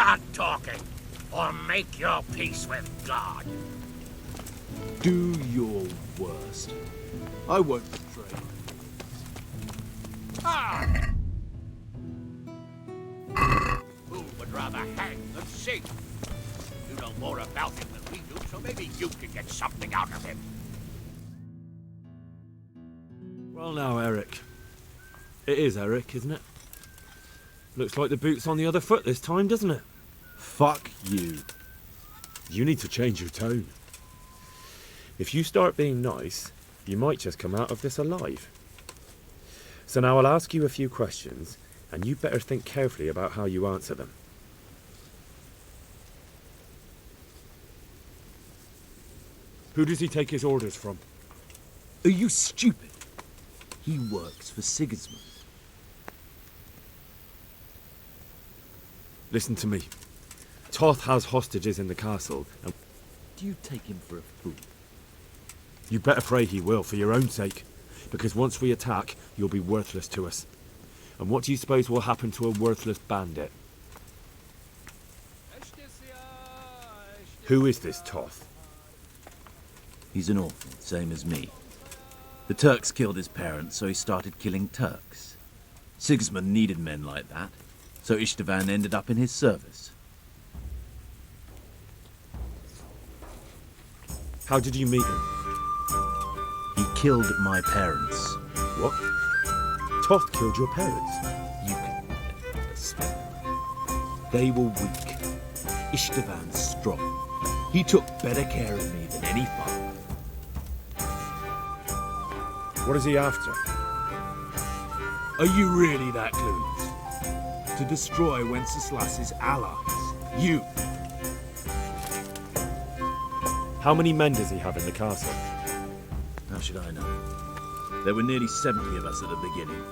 Start talking, or make your peace with God. Do your worst. I won't betray you. Ah! Who would rather hang than sing? You know more about him than we do, so maybe you can get something out of him. Well now, Eric. It is Eric, isn't it? Looks like the boot's on the other foot this time, doesn't it? Fuck you. You need to change your tone. If you start being nice, you might just come out of this alive. So now I'll ask you a few questions, and you better think carefully about how you answer them. Who does he take his orders from? Are you stupid? He works for Sigismund. Listen to me. Toth has hostages in the castle, and Do you take him for a fool? you better pray he will, for your own sake. Because once we attack, you'll be worthless to us. And what do you suppose will happen to a worthless bandit? Who is this Toth? He's an orphan, same as me. The Turks killed his parents, so he started killing Turks. Sigismund needed men like that, so Istvan ended up in his service. How did you meet him? He killed my parents. What? Toth killed your parents? You can They were weak. Istvan's strong. He took better care of me than any father. What is he after? Are you really that clueless? To destroy Wenceslas's allies. You. How many men does he have in the castle? How should I know? There were nearly 70 of us at the beginning,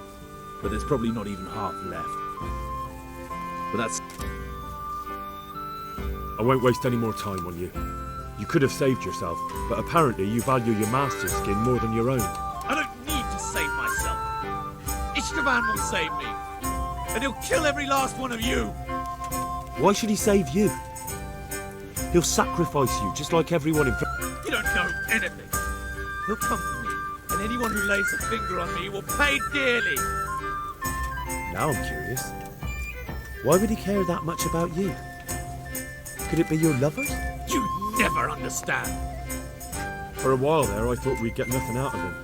but there's probably not even half left. But that's... I won't waste any more time on you. You could have saved yourself, but apparently you value your master's skin more than your own. I don't need to save myself. Istvan will save me. And he'll kill every last one of you. Why should he save you? He'll sacrifice you, just like everyone in... You don't know anything. He'll come for me, and anyone who lays a finger on me will pay dearly. Now I'm curious. Why would he care that much about you? Could it be your lovers? You never understand. For a while there, I thought we'd get nothing out of him.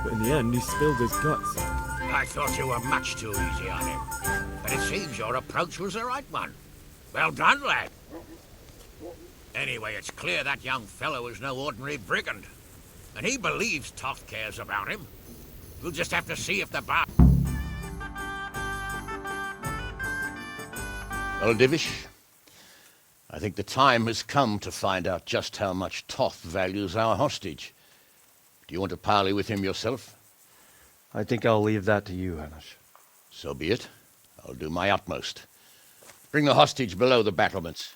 But in the end, he spilled his guts. I thought you were much too easy on him. But it seems your approach was the right one. Well done, lad. Anyway, it's clear that young fellow is no ordinary brigand. And he believes Toth cares about him. We'll just have to see if the bar... Well, Divish, I think the time has come to find out just how much Toth values our hostage. Do you want to parley with him yourself? I think I'll leave that to you, Hanish. So be it. I'll do my utmost. Bring the hostage below the battlements.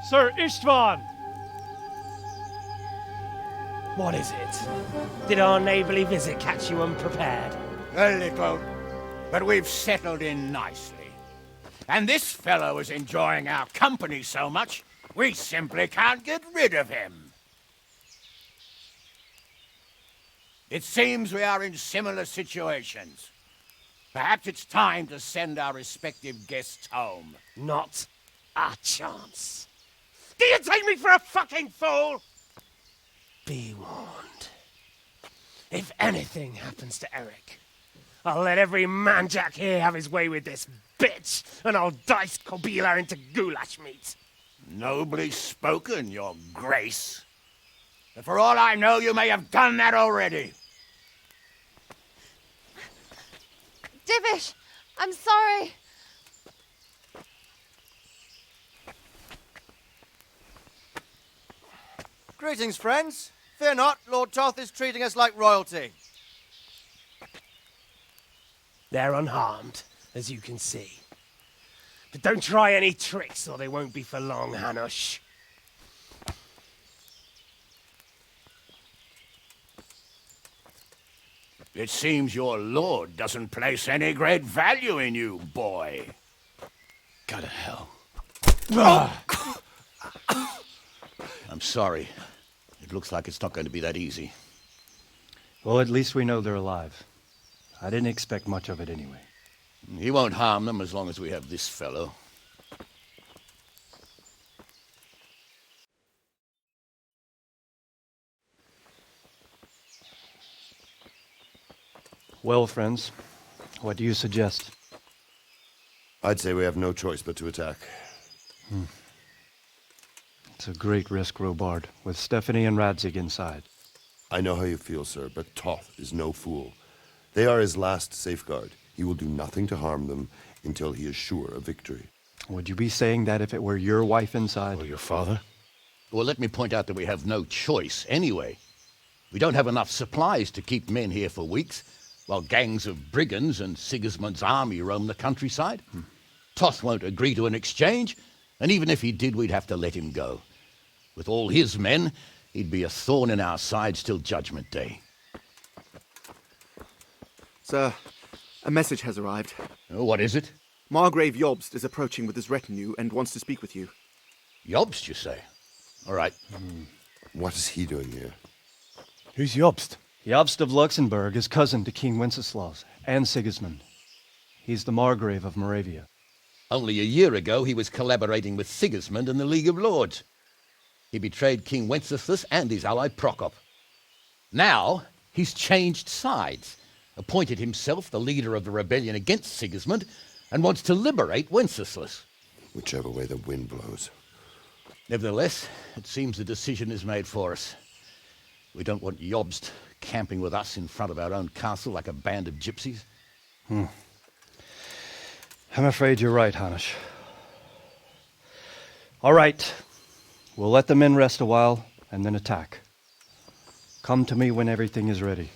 Sir Istvan! What is it? Did our neighbourly visit catch you unprepared? A little, but we've settled in nicely. And this fellow is enjoying our company so much, we simply can't get rid of him. It seems we are in similar situations. Perhaps it's time to send our respective guests home. Not a chance. Do you take me for a fucking fool? Be warned. If anything happens to Eric, I'll let every manjack here have his way with this bitch, and I'll dice Kobila into goulash meat. Nobly spoken, your grace. But for all I know, you may have done that already. Divish, I'm sorry. Greetings, friends. Fear not, Lord Toth is treating us like royalty. They're unharmed, as you can see. But don't try any tricks or they won't be for long, Hanush. It seems your lord doesn't place any great value in you, boy. Go to hell. I'm sorry. It looks like it's not going to be that easy. Well, at least we know they're alive. I didn't expect much of it anyway. He won't harm them as long as we have this fellow. Well, friends, what do you suggest? I'd say we have no choice but to attack. It's a great risk, Robard, with Stephanie and Radzig inside. I know how you feel, sir, but Toth is no fool. They are his last safeguard. He will do nothing to harm them until he is sure of victory. Would you be saying that if it were your wife inside? Or your father? Well, let me point out that we have no choice anyway. We don't have enough supplies to keep men here for weeks, while gangs of brigands and Sigismund's army roam the countryside. Toth won't agree to an exchange, and even if he did, we'd have to let him go. With all his men, he'd be a thorn in our sides till Judgment Day. Sir, a message has arrived. Oh, what is it? Margrave Jobst is approaching with his retinue and wants to speak with you. Jobst, you say? All right. What is he doing here? Who's Jobst? Jobst of Luxembourg is cousin to King Wenceslaus and Sigismund. He's the Margrave of Moravia. Only a year ago, he was collaborating with Sigismund and the League of Lords. He betrayed King Wenceslas and his ally Prokop. Now, he's changed sides, appointed himself the leader of the rebellion against Sigismund, and wants to liberate Wenceslas. Whichever way the wind blows. Nevertheless, it seems the decision is made for us. We don't want Jobst camping with us in front of our own castle like a band of gypsies. I'm afraid you're right, Hanush. All right. We'll let the men rest a while and then attack. Come to me when everything is ready.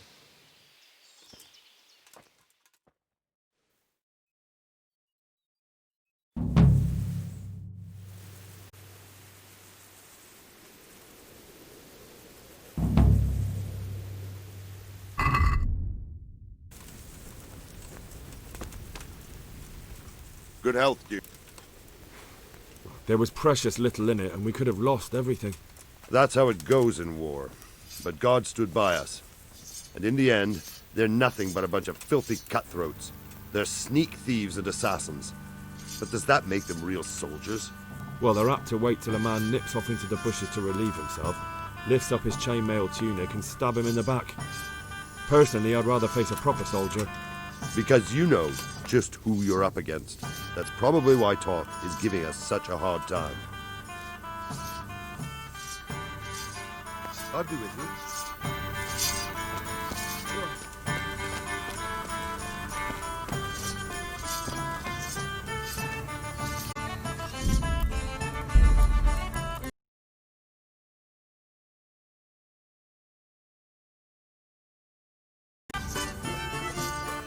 Good health, Duke. There was precious little in it, and we could have lost everything. That's how it goes in war. But God stood by us. And in the end, they're nothing but a bunch of filthy cutthroats. They're sneak thieves and assassins. But does that make them real soldiers? Well, they're apt to wait till a man nips off into the bushes to relieve himself, lifts up his chainmail tunic and stab him in the back. Personally, I'd rather face a proper soldier. Because you know just who you're up against. That's probably why Toth is giving us such a hard time. I'll be with you.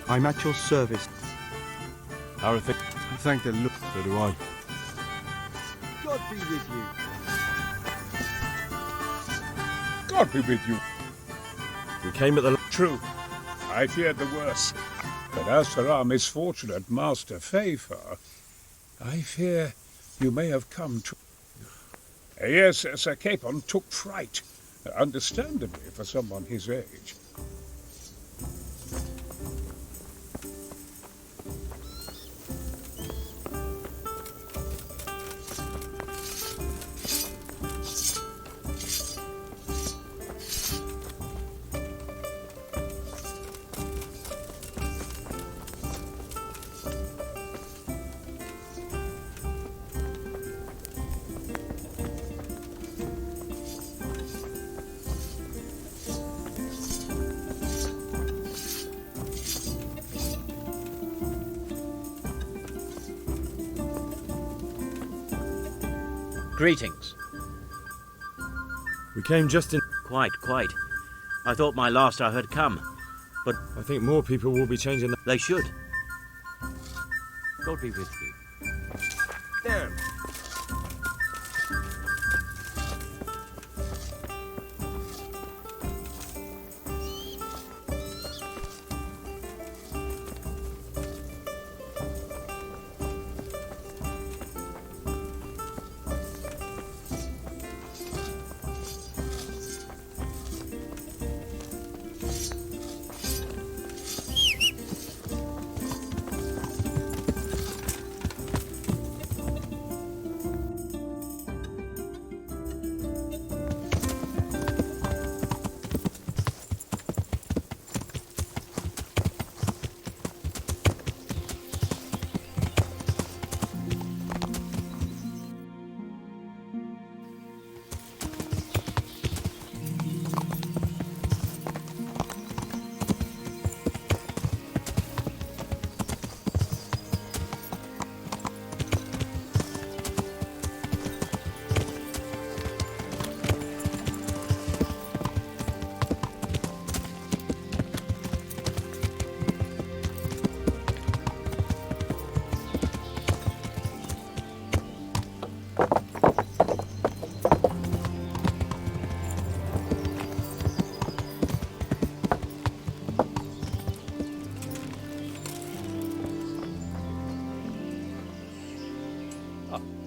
I'm at your service. How are things? I thank the Lord. So do I. God be with you. God be with you. We came at the... True. I feared the worst. But as for our misfortunate Master Favor, I fear you may have come to... Yes, Sir Capon took fright, understandably for someone his age. Greetings. We came just in... Quite. I thought my last hour had come, but... I think more people will be changing... They should. God be with you. down.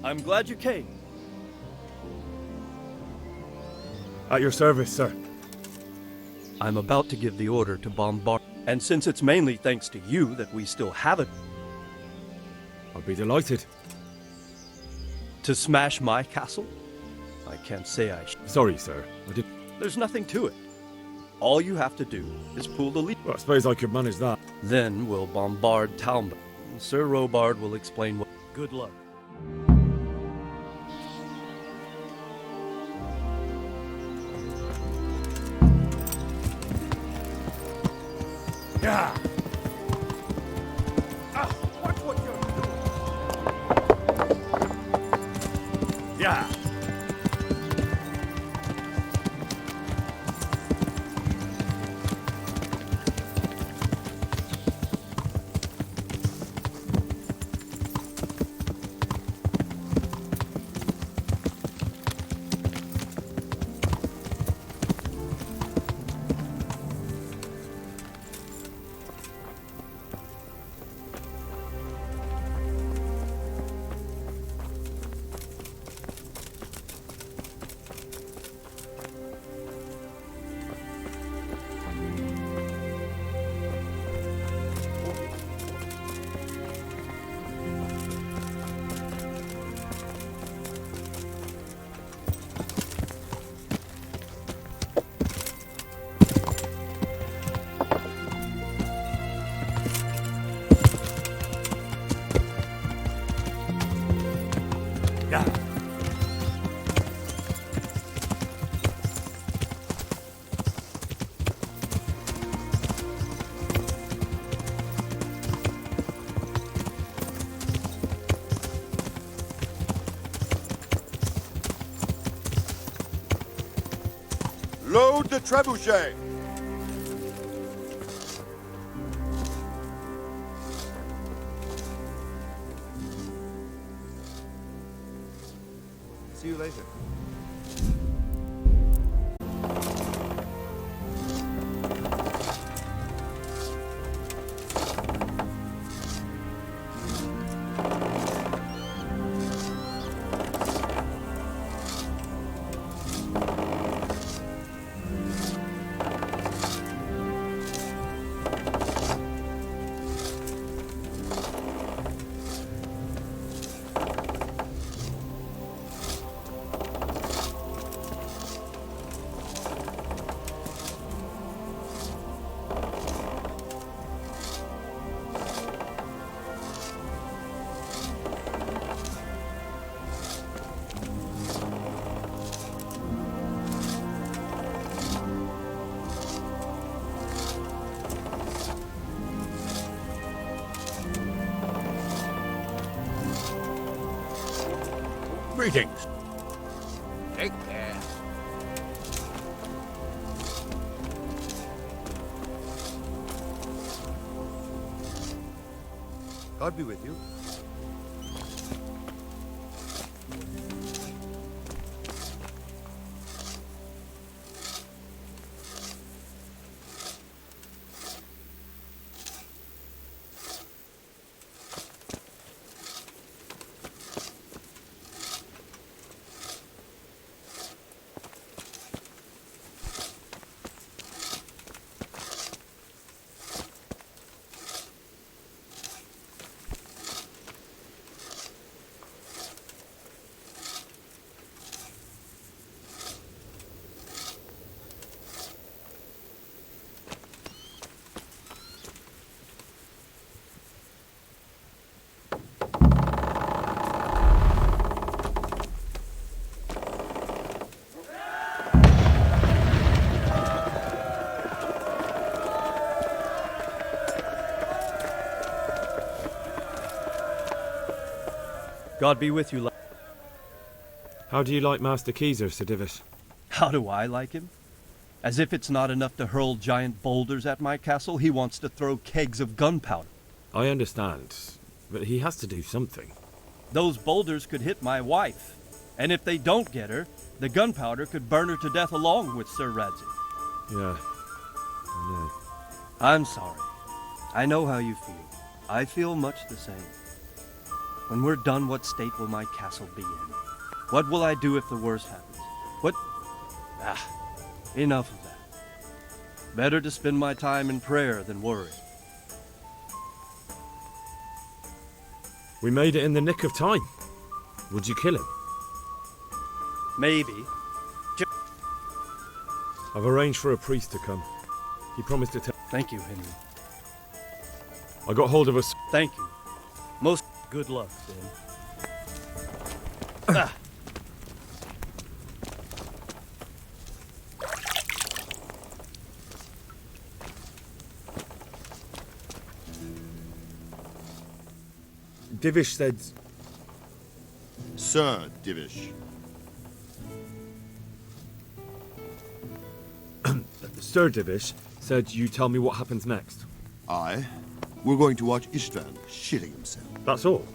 I'm glad you came. At your service, sir. I'm about to give the order to bombard, and since it's mainly thanks to you that we still have it, I'll be delighted. to smash my castle, I can't say Sorry, sir. There's nothing to it. All you have to do is pull the lever. Well, I suppose I could manage that. Then we'll bombard Talmud. Sir Robard will explain what. Good luck. Yeah. Watch what you're doing. Yeah. Load the trebuchet! See you later. Greetings. Take care. God be with you. God be with you. How do you like Master Keezer, Sir Divish? How do I like him? As if it's not enough to hurl giant boulders at my castle, he wants to throw kegs of gunpowder. I understand, but he has to do something. Those boulders could hit my wife, and if they don't get her, the gunpowder could burn her to death along with Sir Radzi. Yeah, I know. I'm sorry. I know how you feel. I feel much the same. When we're done, what state will my castle be in? What will I do if the worst happens? What? Enough of that. Better to spend my time in prayer than worry. We made it in the nick of time. Would you kill him? Maybe. I've arranged for a priest to come. He promised to tell... Thank you, Henry. I got hold of us. Thank you. Most good luck, then. Divish said... Sir Divish. Sir Divish said you tell me what happens next. Aye. We're going to watch Istvan shitting himself. That's all?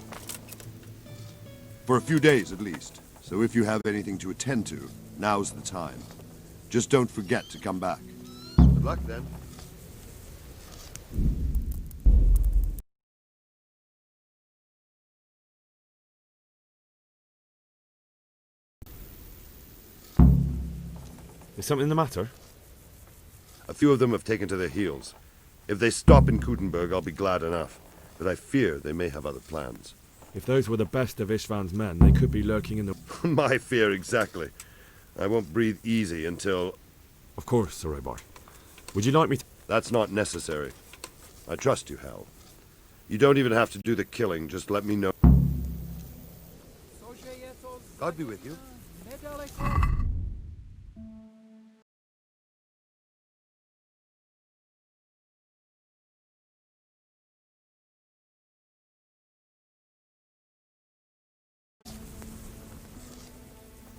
For a few days at least. So if you have anything to attend to, now's the time. Just don't forget to come back. Good luck then. Is something the matter? A few of them have taken to their heels. If they stop in Kutenberg, I'll be glad enough. But I fear they may have other plans. If those were the best of Istvan's men, they could be lurking in the... My fear exactly. I won't breathe easy until... Of course, Sir Eobard. Would you like me to... That's not necessary. I trust you, Hal. You don't even have to do the killing, just let me know. God be with you.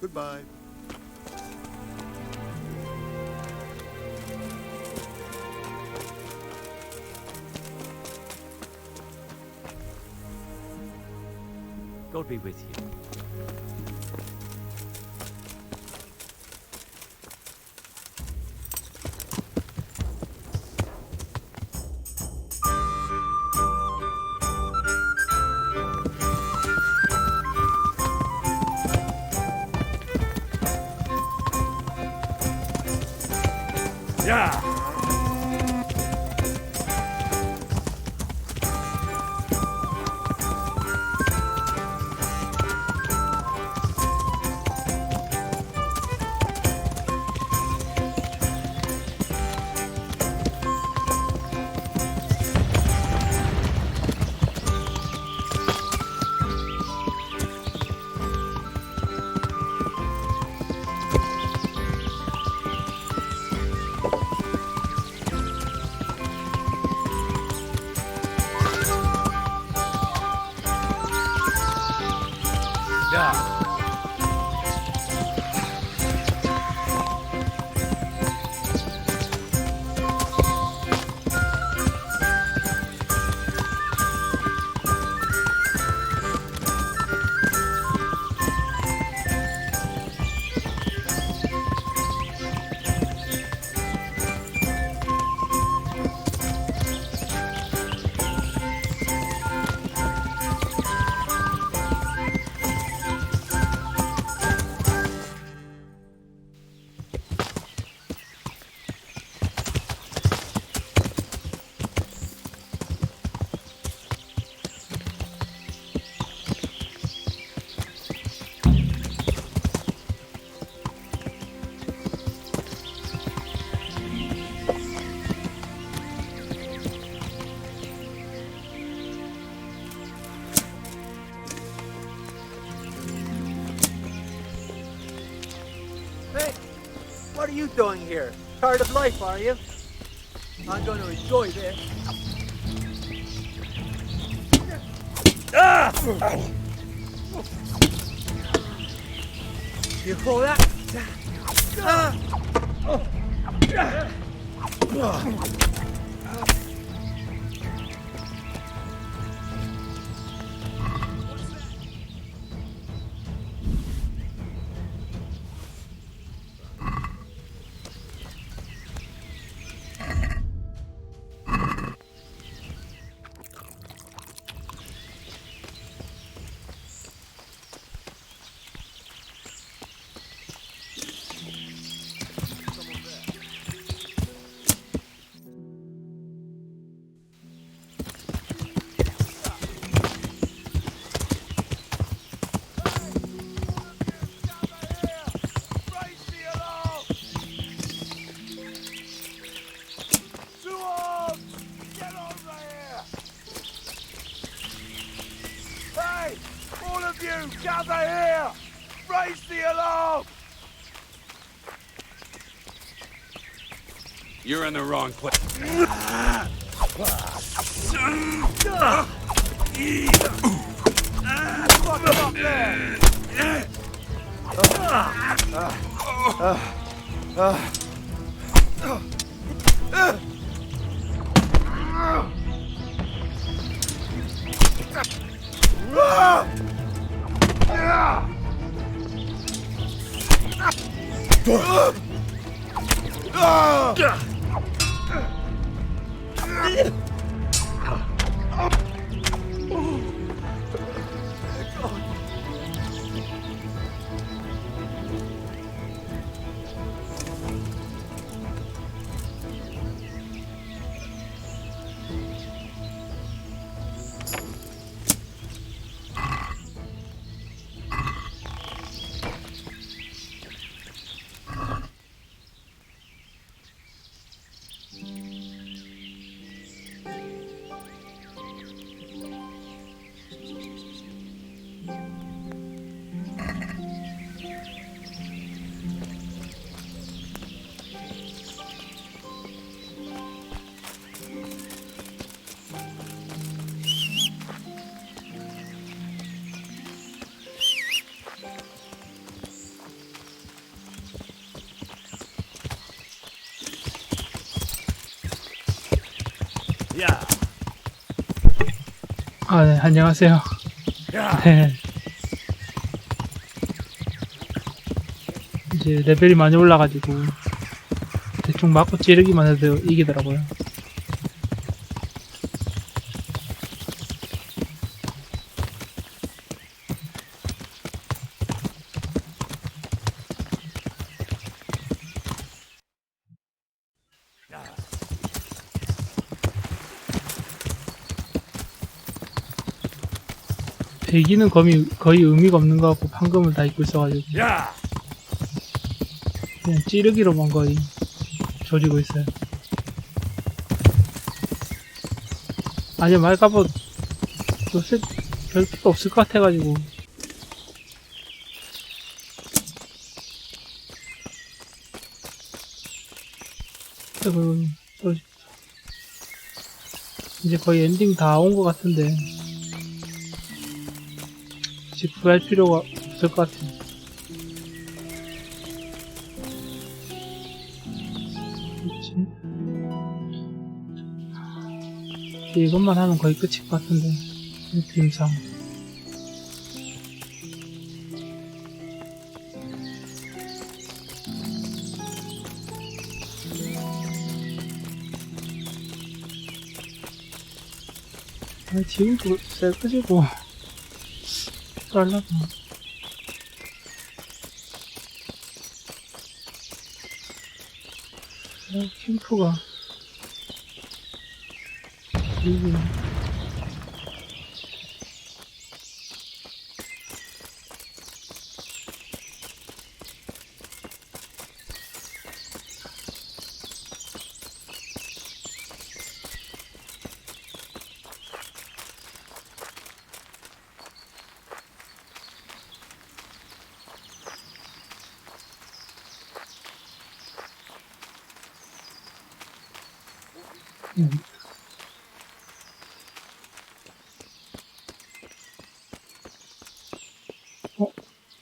Goodbye. God be with you. What are you doing here? Tired of life, are you? I'm going to enjoy this. You call that? Gather here! Raise the alarm! You're in the wrong place. Fuck him up there! 야. 아, 네, 안녕하세요. 네. 이제 레벨이 많이 올라가지고 대충 맞고 찌르기만 해도 이기더라고요. 대기는 거의 의미가 없는 것 같고 판금을 다 입고 있어가지고 그냥 찌르기로만 거의 조지고 있어요. 아니 말가보 요새 별 필요 없을 것 같아가지고 아이고 이제 거의 엔딩 다 온 것 같은데 이제 구할 필요가 없을 것 같아요. 그렇지. 이것만 하면 거의 끝일 것 같은데 느낌상. 지금도 셀 끄지고 필요하려나. 캠프가 이게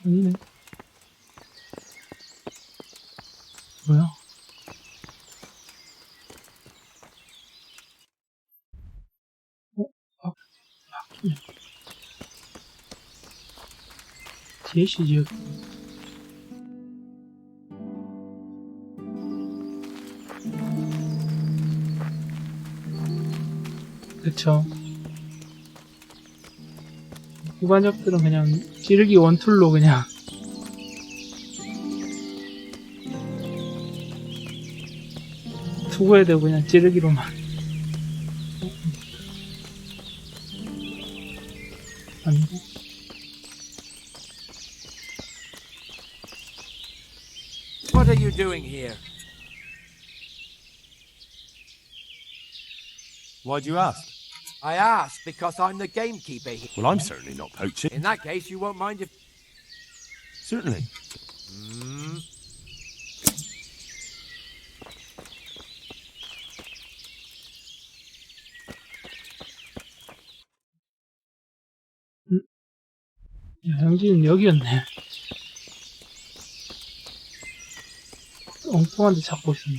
아니네. 뭐야? 바뀌네. 제시 지역. 그쵸. 후반적들은 그냥 찌르기 원툴로 그냥 투구해야 되고 그냥 찌르기로만. 아니고. What are you doing here? Why'd you ask? I ask because I'm the gamekeeper here. Well, I'm certainly not poaching. In that case, you won't mind if... Certainly. 양지는 여기였네. 엉뚱한 데 찾고 있었네.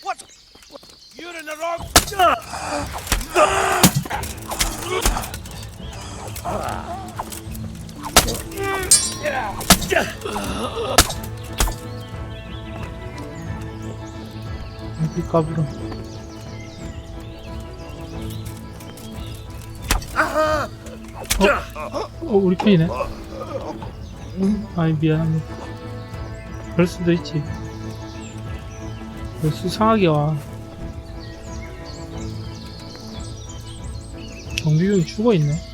What? You're in the wrong... 여기 까불어. 우리 편이네. 아이, 미안합니다. 그럴 수도 있지. 왜 수상하게 와. 경비병이 죽어있네.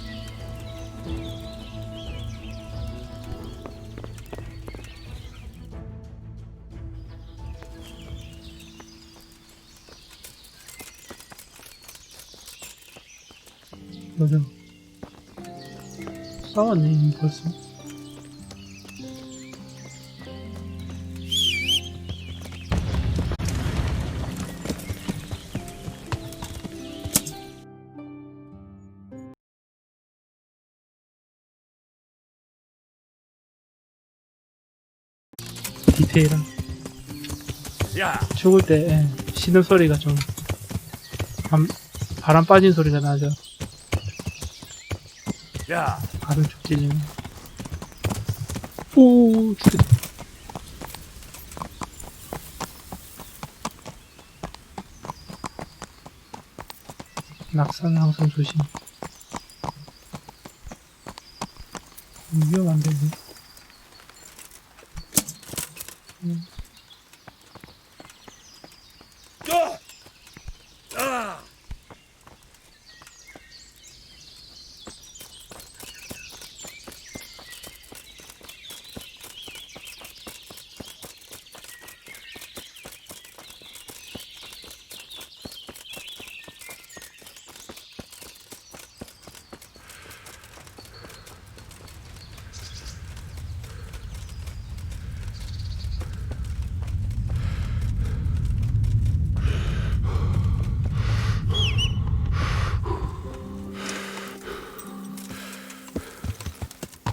맞아. 싸웠네, 이미 벌써. 디테일한. 죽을 때 신음소리가 좀 바람 빠진 소리가 나죠. 가슴 쭉 찔리네. 오, 죽겠다. 낙사는 항상 조심. 위험한데, 이게.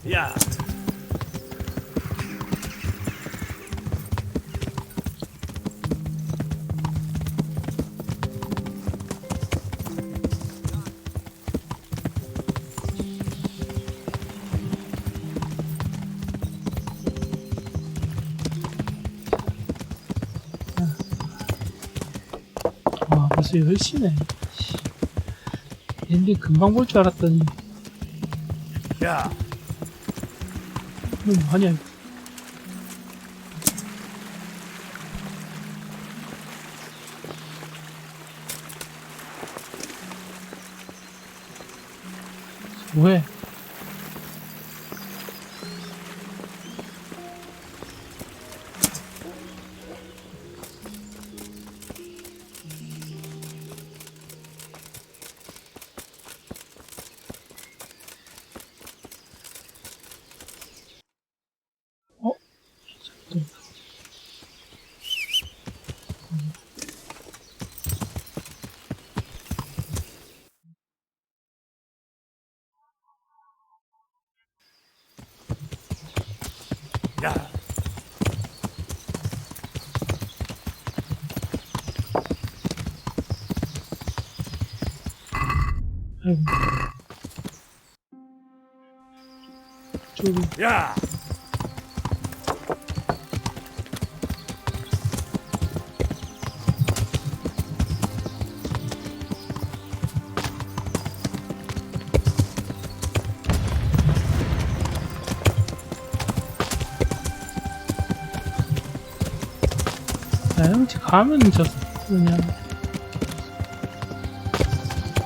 Yeah. 와, 벌써 10시네. 엔딩 금방 볼 줄 알았더니. 야. 뭐 하냐, 이거. 뭐해? Yeah. Yeah. 형지 가면 저 그냥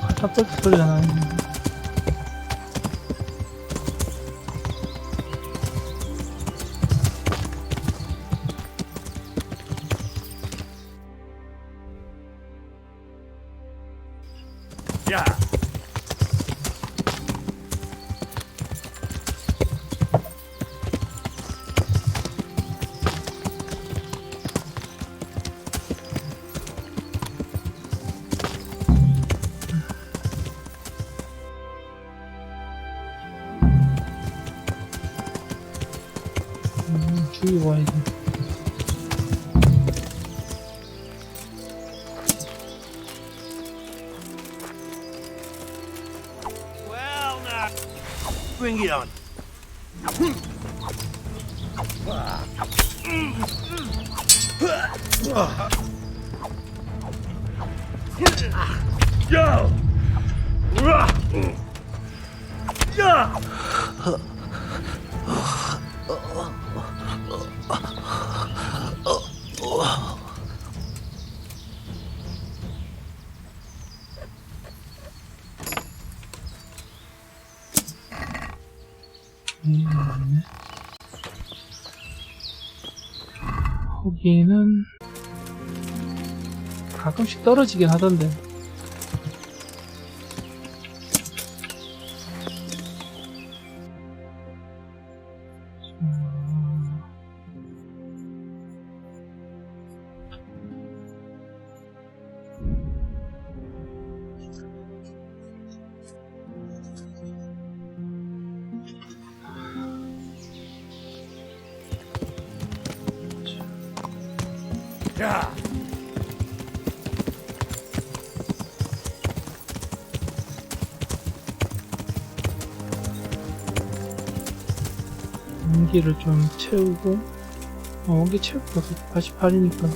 카타폴트 소리가 나는데. Yeah. 죽이고 와야지. Well, now, bring it on. Yo! 거기는 가끔씩 떨어지긴 하던데. Yeah. 원기를 좀 채우고, 원기 채우고 88이니까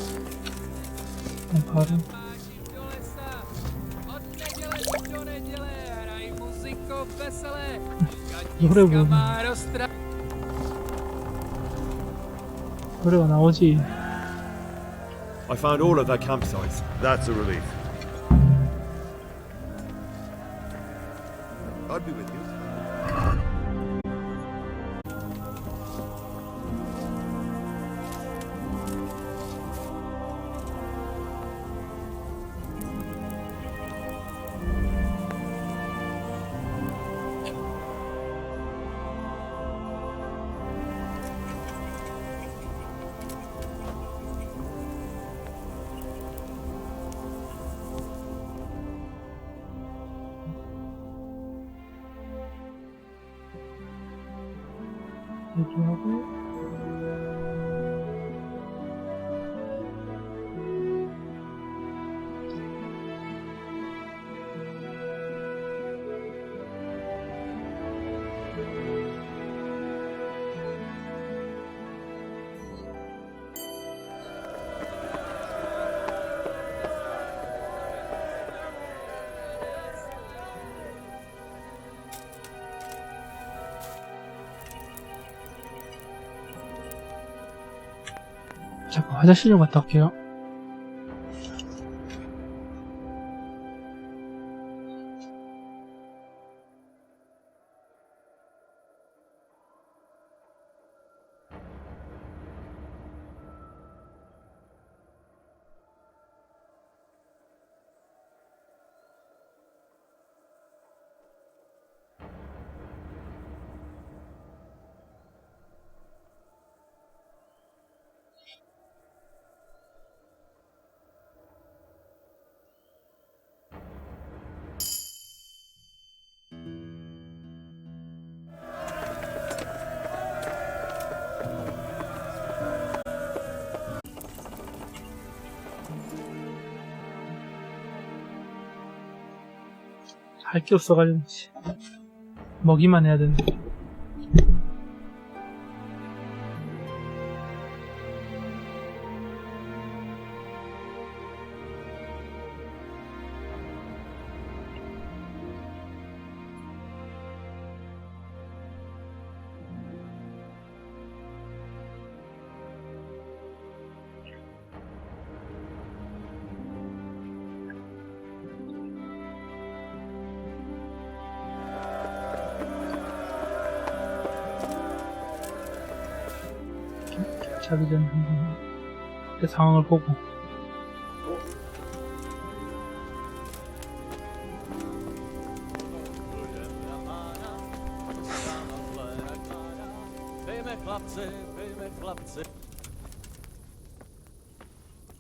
바로 노래 부르는 노래가 나오지. I found all of their campsites. That's a relief. I'll be with you. 얘기하고 잠깐 화장실 좀 갔다 올게요. 할 게 없어가지고 먹이만 해야 되는데. 자기 전에 그 상황을 보고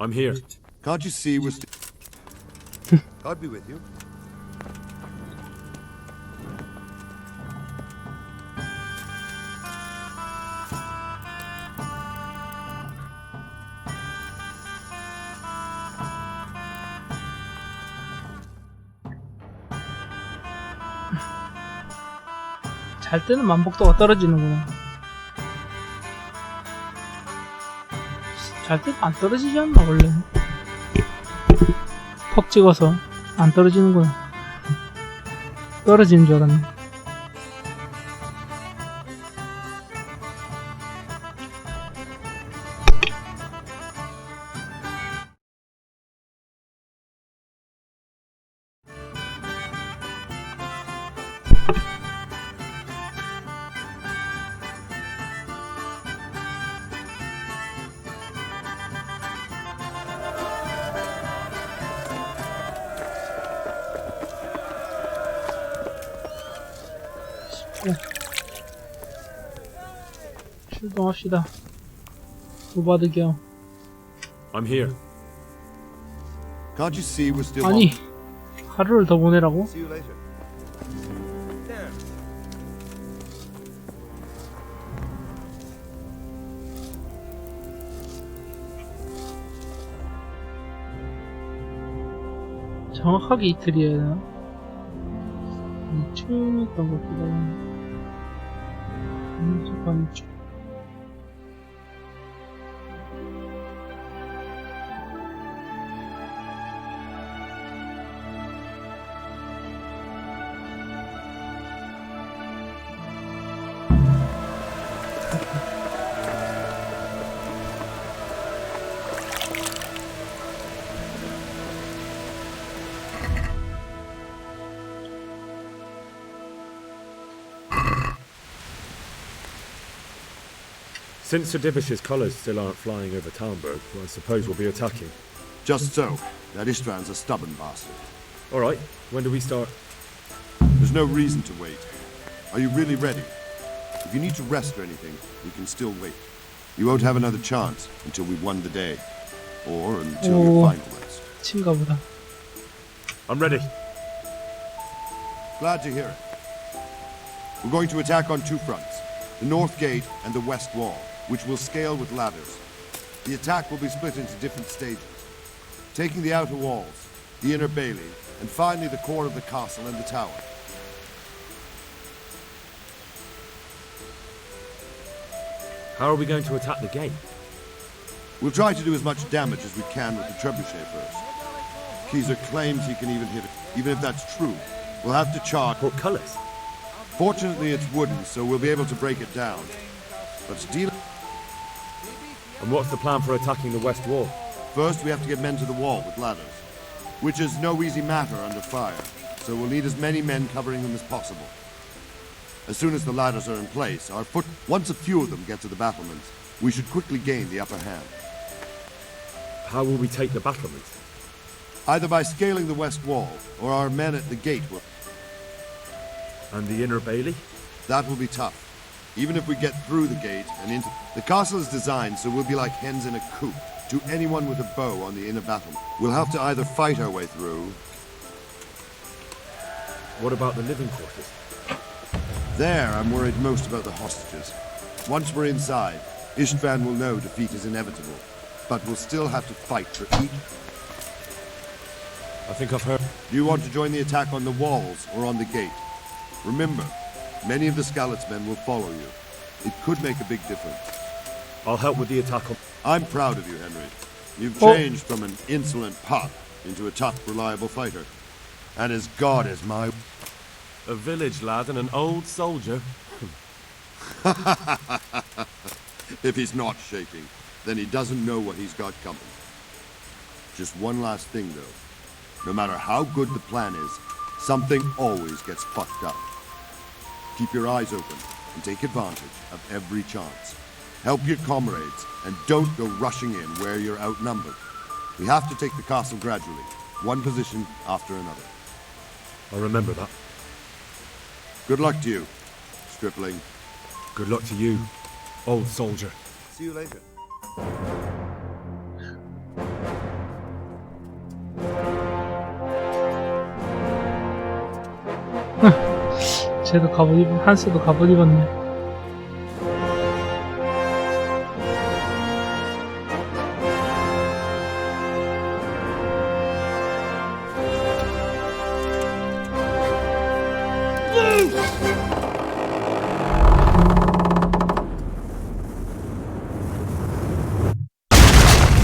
I'm here. Can't you see we're God be with you. 잘 때는 만복도가 떨어지는구나. 잘 때는 안 떨어지지 않나 원래. 턱 찍어서 안 떨어지는구나. 떨어지는 줄 알았네. 출동합시다. 도바드경. I'm here. Can't you see we're still 아니 하루를 더 보내라고? See you later. 정확하게 이틀이어야 되나? 이쯤 있던 것보다 반쪽. Since Sir Divish's colours still aren't flying over Talmberg, I suppose we'll be attacking. Just so. That István's a stubborn bastard. Alright, when do we start? There's no reason to wait. Are you really ready? If you need to rest or anything, we can still wait. You won't have another chance until we've won the day. Or until your final rest. 친가 보다. I'm ready. Glad to hear it. We're going to attack on two fronts. The north gate and the west wall, which will scale with ladders. The attack will be split into different stages. Taking the outer walls, the inner bailey, and finally the core of the castle and the tower. How are we going to attack the gate? We'll try to do as much damage as we can with the trebuchet first. Keezer claims he can even hit it. Even if that's true, we'll have to charge. What colours? Fortunately, it's wooden, so we'll be able to break it down. But deal. And what's the plan for attacking the west wall? First, we have to get men to the wall with ladders, which is no easy matter under fire, so we'll need as many men covering them as possible. As soon as the ladders are in place, once a few of them get to the battlements, we should quickly gain the upper hand. How will we take the battlements? Either by scaling the west wall, or our men at the gate will... And the inner bailey? That will be tough. Even if we get through the gate and into... The castle is designed so we'll be like hens in a coop to anyone with a bow on the inner battlement. We'll have to either fight our way through... What about the living quarters? There, I'm worried most about the hostages. Once we're inside, István will know defeat is inevitable, but we'll still have to fight for each... I think I've heard. Do you want to join the attack on the walls or on the gate? Remember, many of the Skalitz men will follow you. It could make a big difference. I'll help with the attack on... I'm proud of you, Henry. You've changed from an insolent pup into a tough, reliable fighter. And as God is my... A village lad and an old soldier. If he's not shaking, then he doesn't know what he's got coming. Just one last thing, though. No matter how good the plan is, something always gets fucked up. Keep your eyes open and take advantage of every chance. Help your comrades and don't go rushing in where you're outnumbered. We have to take the castle gradually, one position after another. I'll remember that. Good luck to you, stripling. Good luck to you, old soldier. See you later. 쟤도 갑옷 입, 한스도 갑옷 입었네.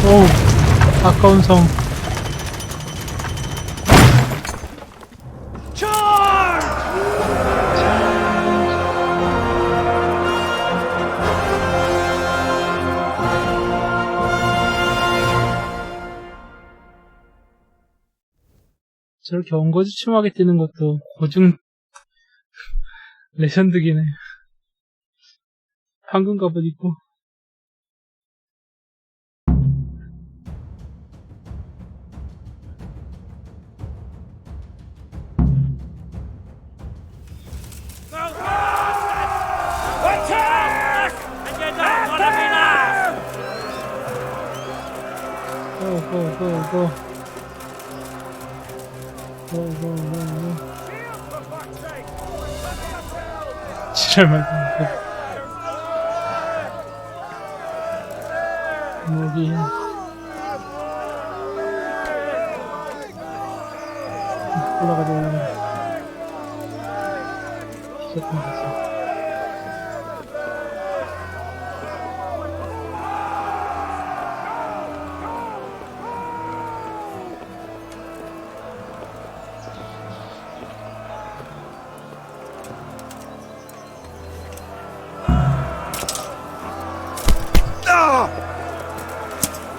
오, 아까운 성. 저렇게 엉거주춤하게 뛰는 것도 고증 레전드기네. 황금 갑옷 입고. 고. 지랄 말고 여기 올라가자. 시작하면 됐어.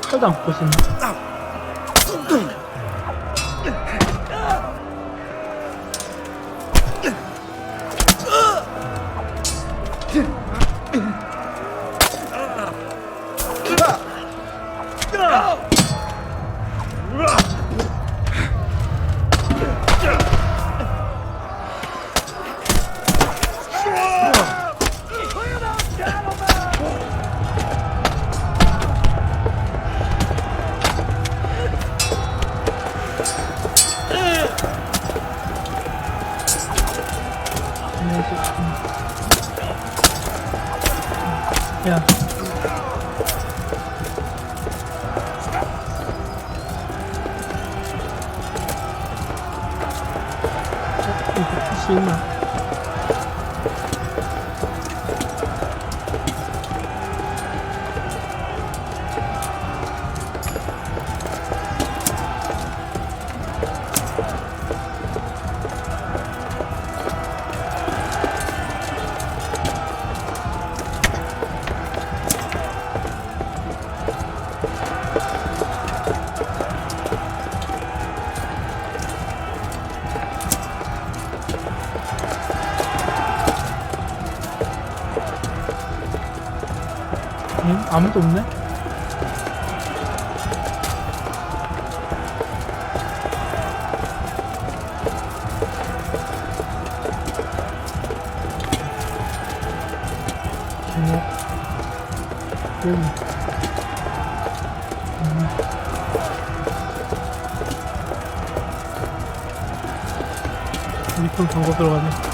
칼도 안 뽑고 있었네. 야. 이거 풀 수 있나? 아무도 없네? 여기. 리폰 광고 들어가네.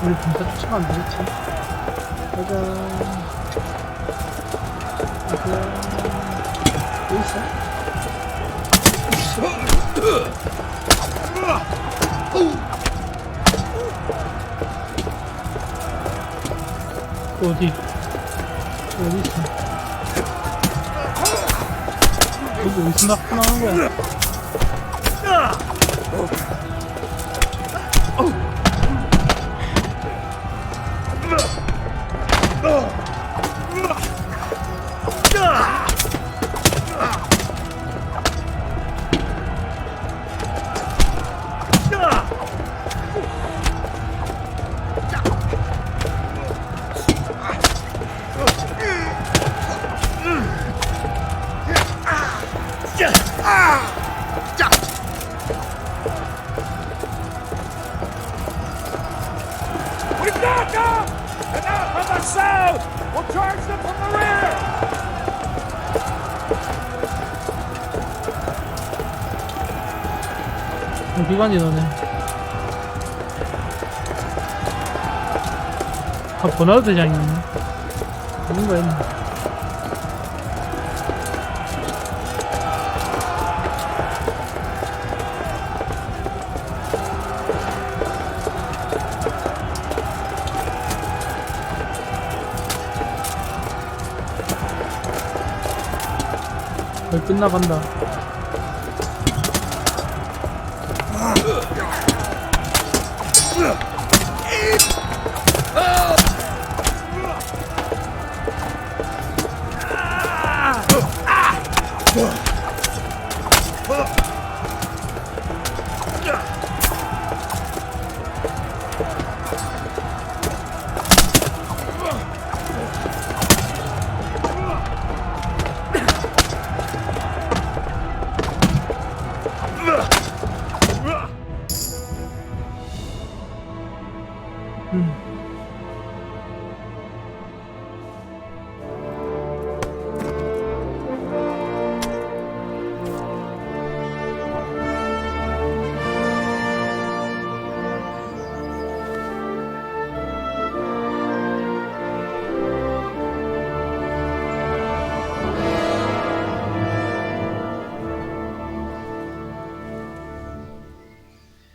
우리 분사 쫓아가면 안 되겠지. 가자. 가자. 여기 있어? 어디? 어디 있어? 여기 어디서 나타나는 거야? We've got them! And now from the south! We'll charge them from the rear! 어디가니 너네? 아 버나드 대장이었네. 뭔가 했네. 거의 끝나간다.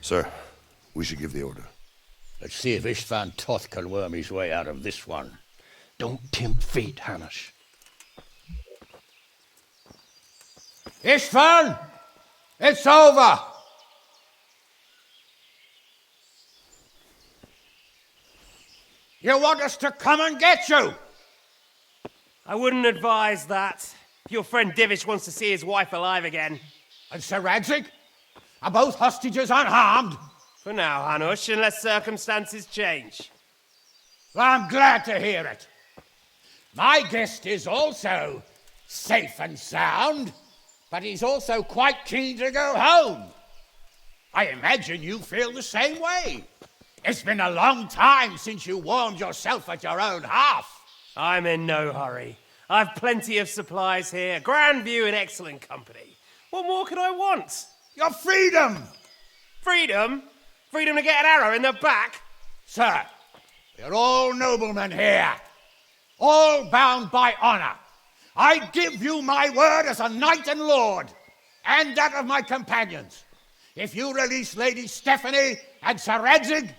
Sir, we should give the order. Let's see if Istvan Toth can worm his way out of this one. Don't tempt fate, Hanish. Istvan! It's over! You want us to come and get you? I wouldn't advise that. Your friend Divish wants to see his wife alive again. And Sir Radzig? Are both hostages unharmed? For now, Hanush, unless circumstances change. Well, I'm glad to hear it. My guest is also safe and sound, but he's also quite keen to go home. I imagine you feel the same way. It's been a long time since you warmed yourself at your own hearth. I'm in no hurry. I've plenty of supplies here, grand view and excellent company. What more could I want? Your freedom! Freedom? Freedom to get an arrow in the back? Sir, we're all noblemen here, all bound by honor. I give you my word as a knight and lord, and that of my companions. If you release Lady Stephanie and Sir Radzig,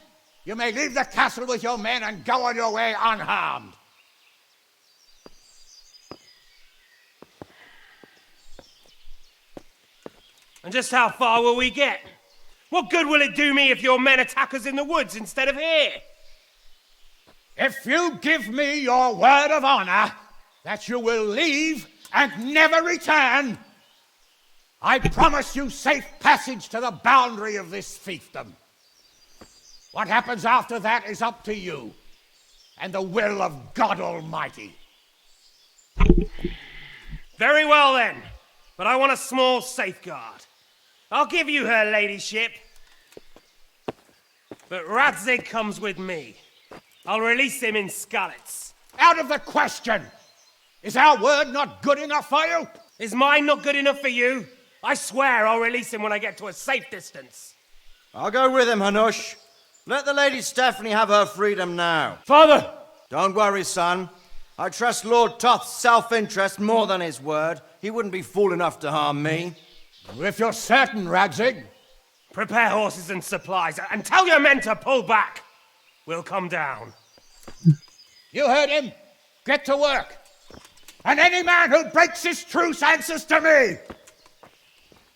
you may leave the castle with your men and go on your way unharmed. And just how far will we get? What good will it do me if your men attack us in the woods instead of here? If you give me your word of honor that you will leave and never return, I promise you safe passage to the boundary of this fiefdom. What happens after that is up to you. and the will of God Almighty. Very well then, but I want a small safeguard. I'll give you her ladyship, but Radzig comes with me. I'll release him in Skalitz. Out of the question! Is our word not good enough for you? Is mine not good enough for you? I swear I'll release him when I get to a safe distance. I'll go with him, Hanush. Let the Lady Stephanie have her freedom now. Father! Don't worry, son. I trust Lord Toth's self-interest more than his word. He wouldn't be fool enough to harm me. If you're certain, Radzig. Prepare horses and supplies, and tell your men to pull back. We'll come down. You heard him. Get to work. And any man who breaks this truce answers to me.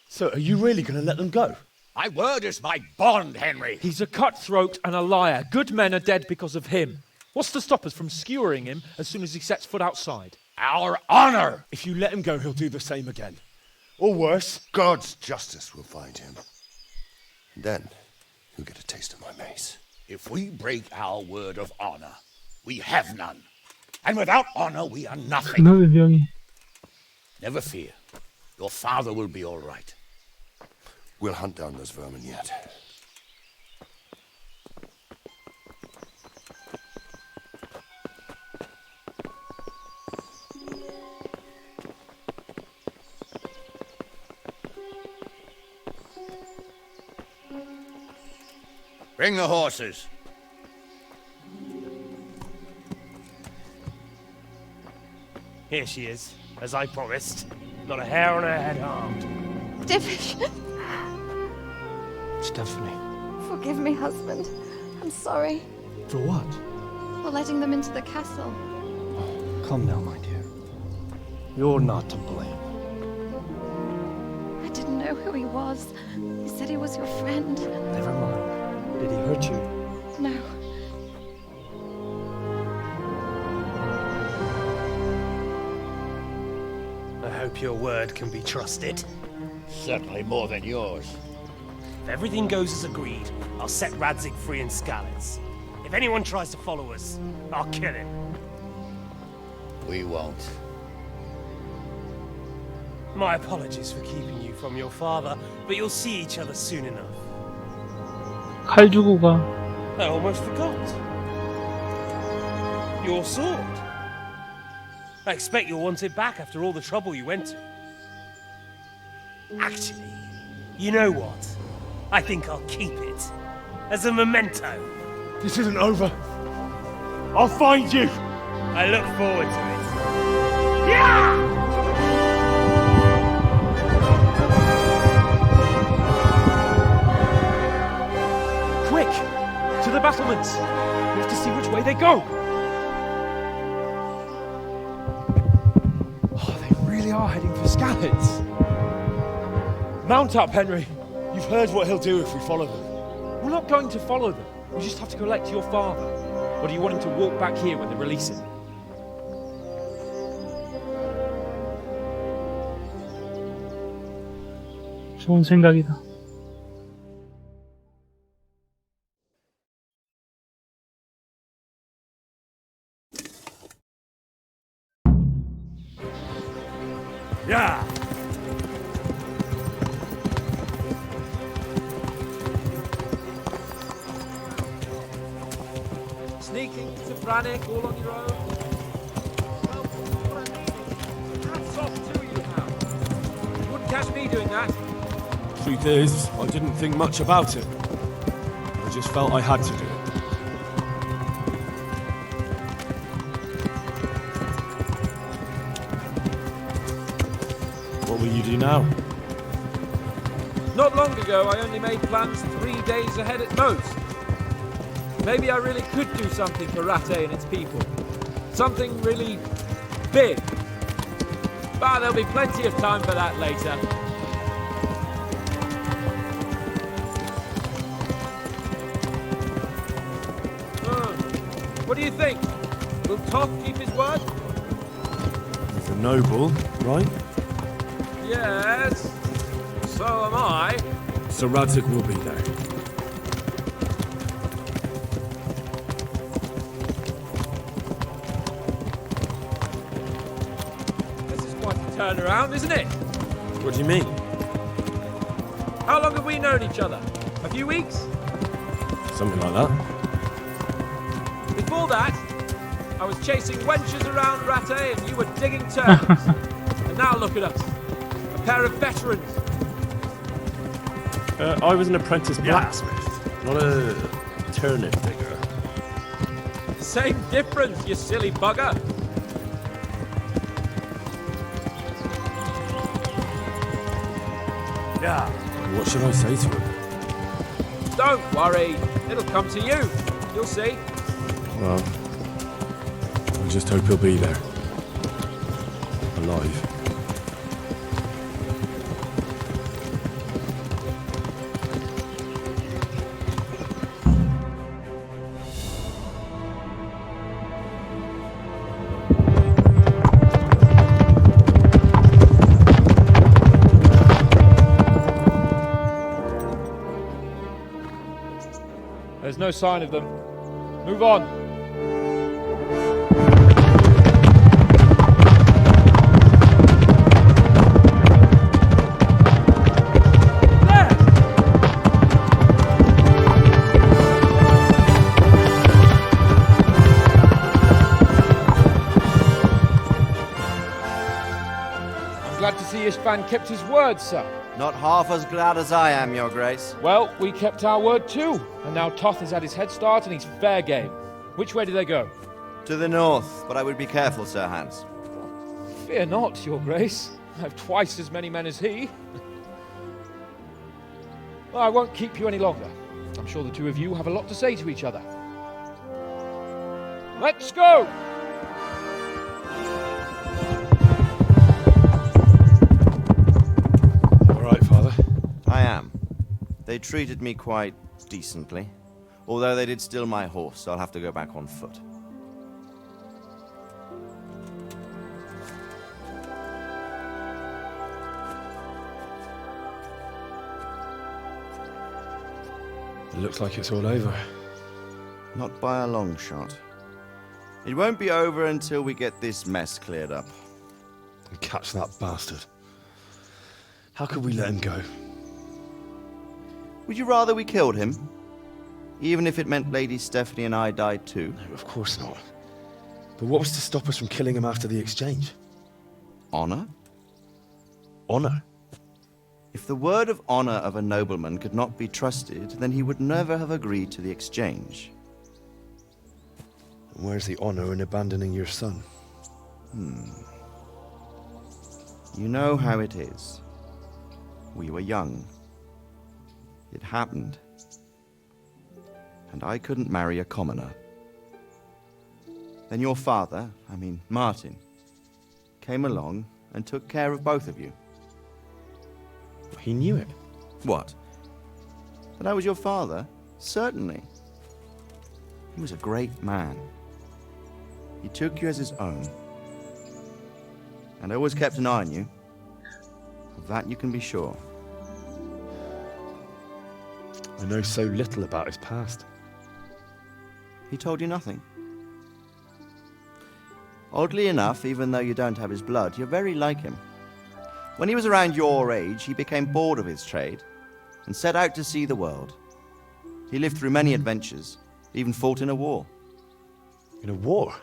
So, are you really going to let them go? My word is my bond, Henry. He's a cutthroat and a liar. Good men are dead because of him. What's to stop us from skewering him as soon as he sets foot outside? Our honor! If you let him go, he'll do the same again. Or worse. God's justice will find him. And then, he'll get a taste of my mace. If we break our word of honor, we have none. And without honor, we are nothing. Never fear. Your father will be all right. We'll hunt down those vermin yet. Bring the horses. Here she is, as I promised. Not a hair on her head harmed. Divish. Stephanie. Forgive me, husband. I'm sorry. For what? For letting them into the castle. Come now, my dear. You're not to blame. I didn't know who he was. He said he was your friend. Never mind. Did he hurt you? No. I hope your word can be trusted. Certainly more than yours. If everything goes as agreed, I'll set Radzig free in Skalitz. If anyone tries to follow us, I'll kill him. We won't. My apologies for keeping you from your father, but you'll see each other soon enough. 칼 주고 가. I almost forgot. Your sword. I expect you'll want it back after all the trouble you went to. Actually, you know what? I think I'll keep it. As a memento. This isn't over. I'll find you. I look forward to it. Yeah! Quick! To the battlements! We have to see which way they go! Oh, they really are heading for Skalitz. Mount up, Henry. You've heard what he'll do if we follow them. We're not going to follow them. We just have to collect your father. Or do you want him to walk back here when they release him? 좋은 생각이다. Yeah! Sneaking to Brannick all on your own? Well, what I mean is, hats off to you now. You wouldn't catch me doing that. Truth is, I didn't think much about it. I just felt I had to do it. What will you do now? Not long ago, I only made plans 3 days ahead at most. Maybe I really could do something for Rattay and its people. Something really big. But there'll be plenty of time for that later. What do you think? Will Toth keep his word? He's a noble, right? Yes. So am I. So Radzig will be there. turnaround, isn't it? What do you mean? How long have we known each other? A few weeks? Something like that. Before that, I was chasing wenches around Rattay and you were digging turnips. And now look at us. A pair of veterans. I was an apprentice blacksmith, not a turnip digger. Same difference, you silly bugger. Yeah. What should I say to him? Don't worry. It'll come to you. You'll see. Well, I just hope he'll be there. Alive. There's no sign of them. Move on. I'm glad to see Ishvan kept his word, sir. Not half as glad as I am, Your Grace. Well, we kept our word too. And now Toth has had his head start and he's fair game. Which way do they go? To the north, but I would be careful, Sir Hans. Fear not, Your Grace. I have twice as many men as he. Well, I won't keep you any longer. I'm sure the two of you have a lot to say to each other. Let's go! I am. They treated me quite decently. Although they did steal my horse, so I'll have to go back on foot. It looks like it's all over. Not by a long shot. It won't be over until we get this mess cleared up. And catch that bastard. How could we let him go? Would you rather we killed him? Even if it meant Lady Stephanie and I died too? No, of course not. But what was to stop us from killing him after the exchange? Honor? Honor? If the word of honor of a nobleman could not be trusted, then he would never have agreed to the exchange. And where's the honor in abandoning your son? You know how it is. We were young. It happened. And I couldn't marry a commoner. Then your father, Martin, came along and took care of both of you. He knew it. What? That I was your father? Certainly. He was a great man. He took you as his own. And always kept an eye on you. Of that you can be sure. I know so little about his past. He told you nothing? Oddly enough, even though you don't have his blood, you're very like him. When he was around your age, he became bored of his trade and set out to see the world. He lived through many adventures, even fought in a war. In a war?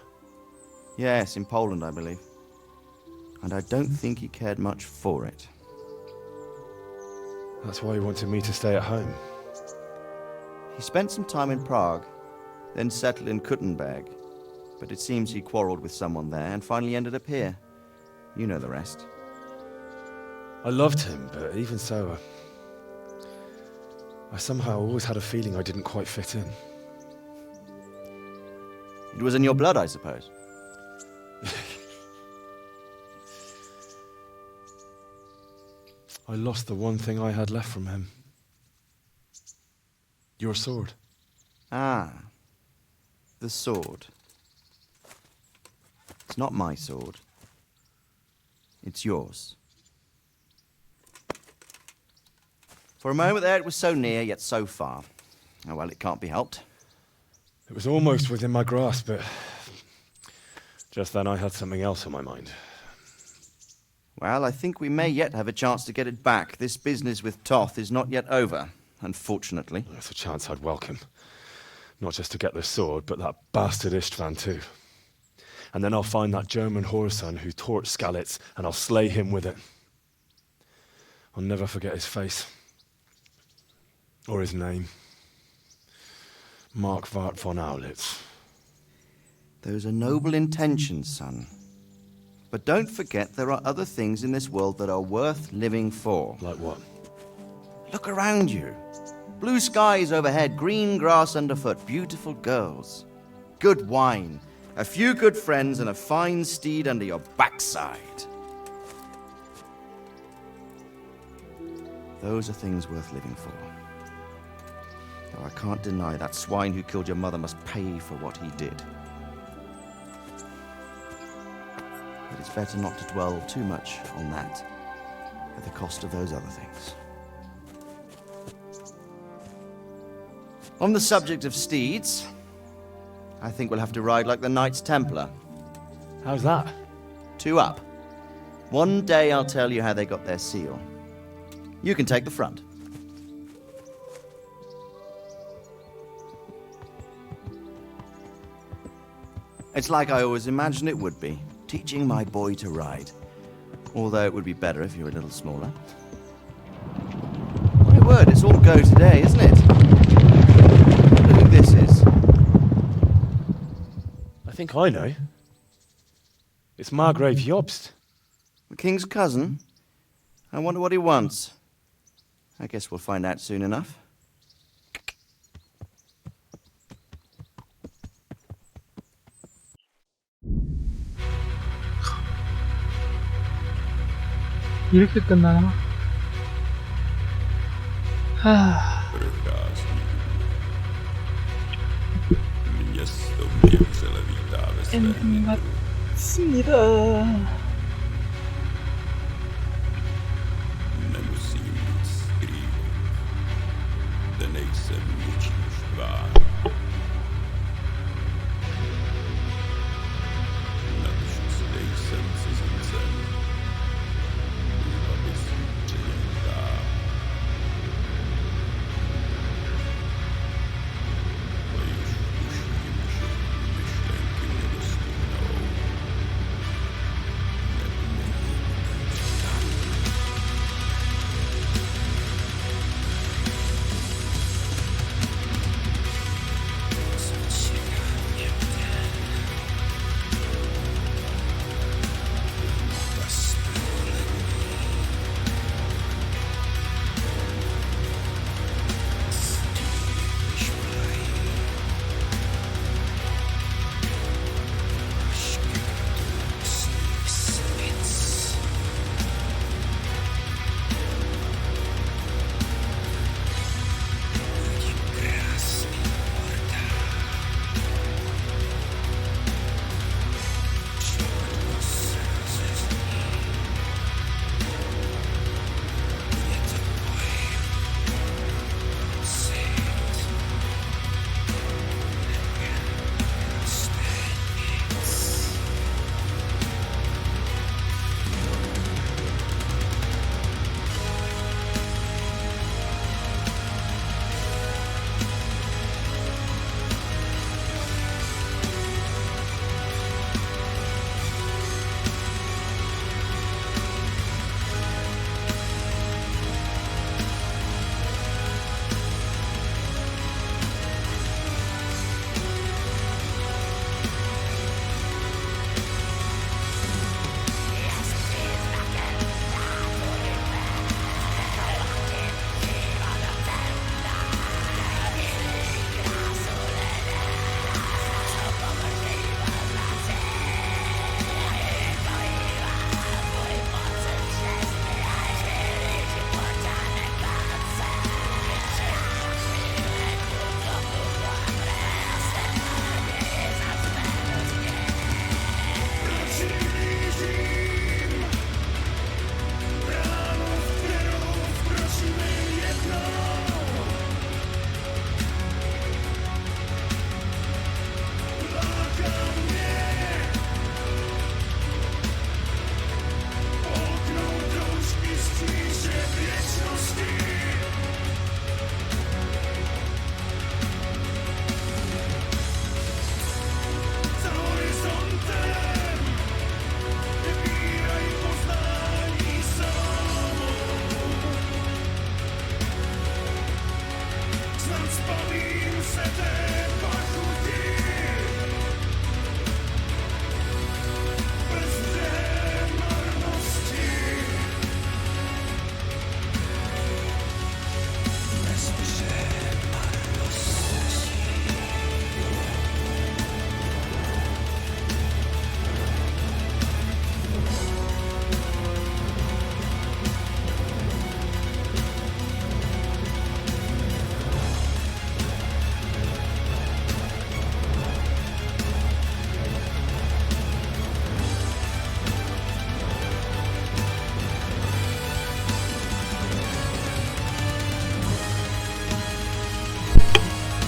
Yes, in Poland, I believe. And I don't think he cared much for it. That's why he wanted me to stay at home. He spent some time in Prague, then settled in Kuttenberg. But it seems he quarreled with someone there and finally ended up here. You know the rest. I loved him, but even so, I somehow always had a feeling I didn't quite fit in. It was in your blood, I suppose. I lost the one thing I had left from him. Your sword. Ah. The sword. It's not my sword. It's yours. For a moment there it was so near, yet so far. Oh well, it can't be helped. It was almost within my grasp, but just then I had something else on my mind. Well, I think we may yet have a chance to get it back. This business with Toth is not yet over, unfortunately. That's a chance I'd welcome. Not just to get the sword, but that bastard Istvan too. And then I'll find that German whoreson who torched Skalitz, and I'll slay him with it. I'll never forget his face. Or his name. Markvart von Aulitz. Those are noble intentions, son. But don't forget there are other things in this world that are worth living for. Like what? Look around you. Blue skies overhead, green grass underfoot, beautiful girls. Good wine, a few good friends, and a fine steed under your backside. Those are things worth living for. Though I can't deny that swine who killed your mother must pay for what he did. But it's better not to dwell too much on that at the cost of those other things. On the subject of steeds, I think we'll have to ride like the Knights Templar. How's that? 2 up. One day I'll tell you how they got their seal. You can take the front. It's like I always imagined it would be, teaching my boy to ride. Although it would be better if you were a little smaller. My word, it's all go today, isn't it? I wonder who this is. I think I know. It's Margrave Jobst. The king's cousin? I wonder what he wants. I guess we'll find out soon enough. 이렇게 끝나나? 하... 엔딩 같습니다.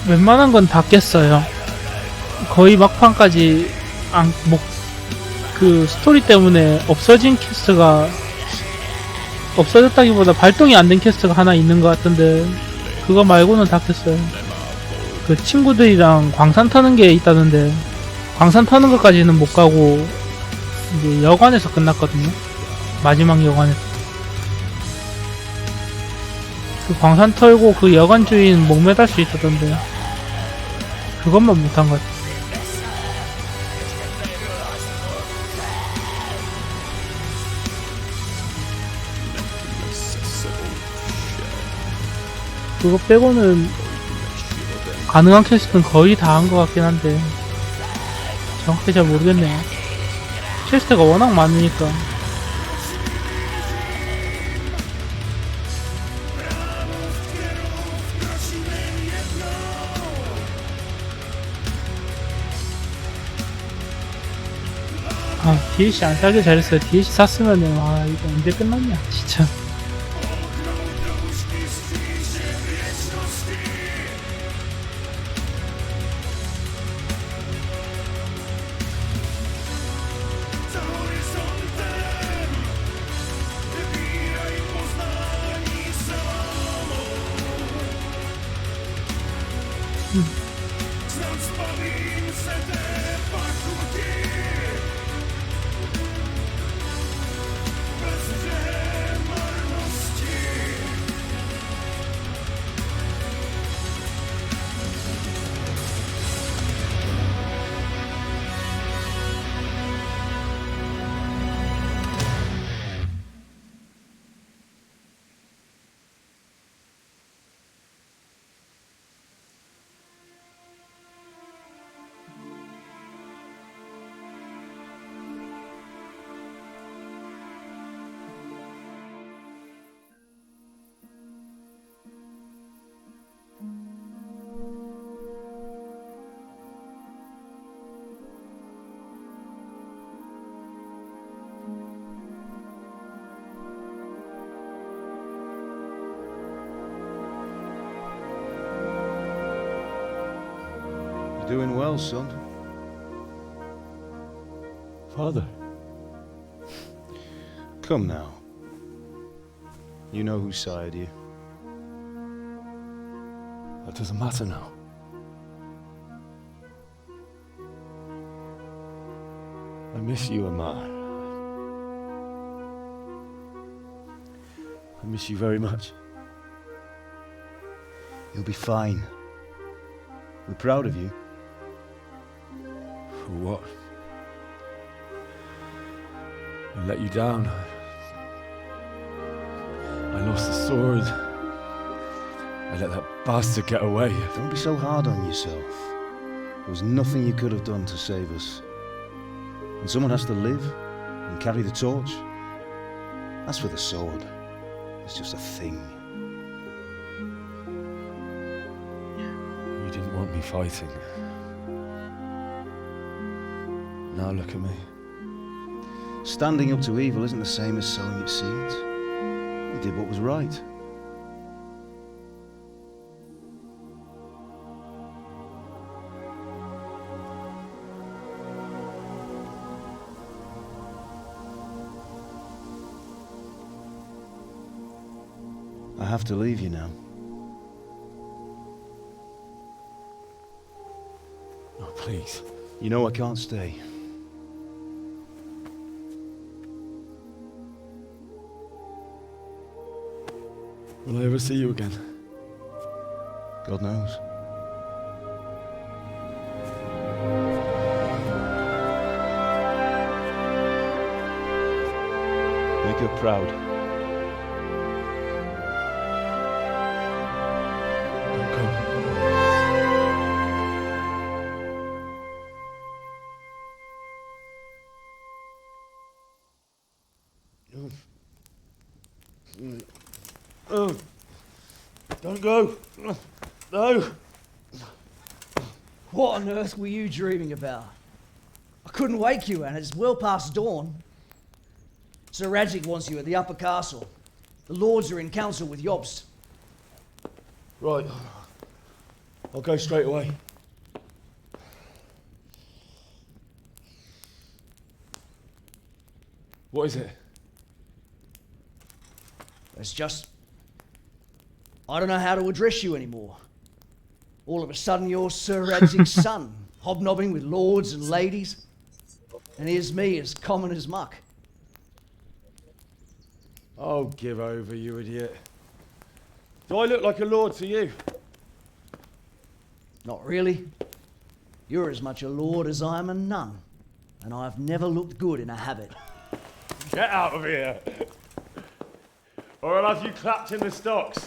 웬만한 건 다 깼어요. 거의 막판까지 그 스토리 때문에 없어진 퀘스트가 없어졌다기보다 발동이 안 된 퀘스트가 하나 있는 것 같던데 그거 말고는 다 깼어요. 그 친구들이랑 광산 타는 게 있다던데 광산 타는 것까지는 못 가고 이제 여관에서 끝났거든요. 마지막 여관에서. 그 광산 털고 그 여관 주인 목매달 수 있었던데 그것만 못한 것 같아. 그거 빼고는 가능한 퀘스트는 거의 다 한 것 같긴 한데 정확히 잘 모르겠네요. 퀘스트가 워낙 많으니까. 아, DLC 안 사길 잘했어요. DLC 샀으면은 이거 언제 끝났냐 진짜. Doing well, son. Father. Come now. You know who sired you. That doesn't matter now. I miss you, Amar. I miss you very much. You'll be fine. We're proud of you. For what? I let you down. I lost the sword. I let that bastard get away. Don't be so hard on yourself. There was nothing you could have done to save us. And someone has to live and carry the torch. As for the sword, it's just a thing. You didn't want me fighting. Now look at me. Standing up to evil isn't the same as sowing its seeds. You did what was right. I have to leave you now. Oh, please. You know I can't stay. Will I ever see you again? God knows. Make her proud. Don't go. No. What on earth were you dreaming about? I couldn't wake you, and it's well past dawn. Sir Radzig wants you at the upper castle. The lords are in council with Jobst. Right. I'll go straight away. What is it? It's just... I don't know how to address you anymore. All of a sudden you're Sir Radzig's son, hobnobbing with lords and ladies. And here's me, as common as muck. Oh, give over, you idiot. Do I look like a lord to you? Not really. You're as much a lord as I am a nun. And I've never looked good in a habit. Get out of here! Or I'll have you clapped in the stocks.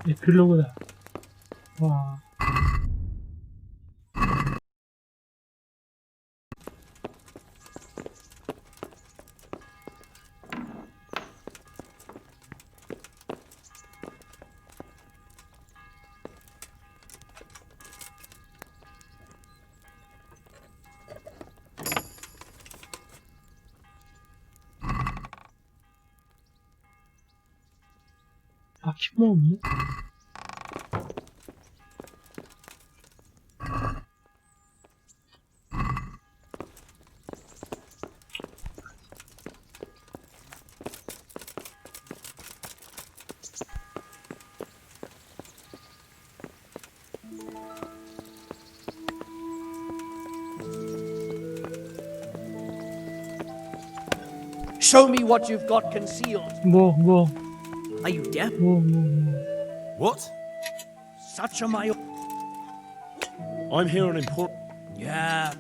에필로그다. 와. 딱히 뭐 없네. Show me what you've got concealed. 뭐. Are you deaf? 뭐. What? Such a my... I'm here on important... Yeah.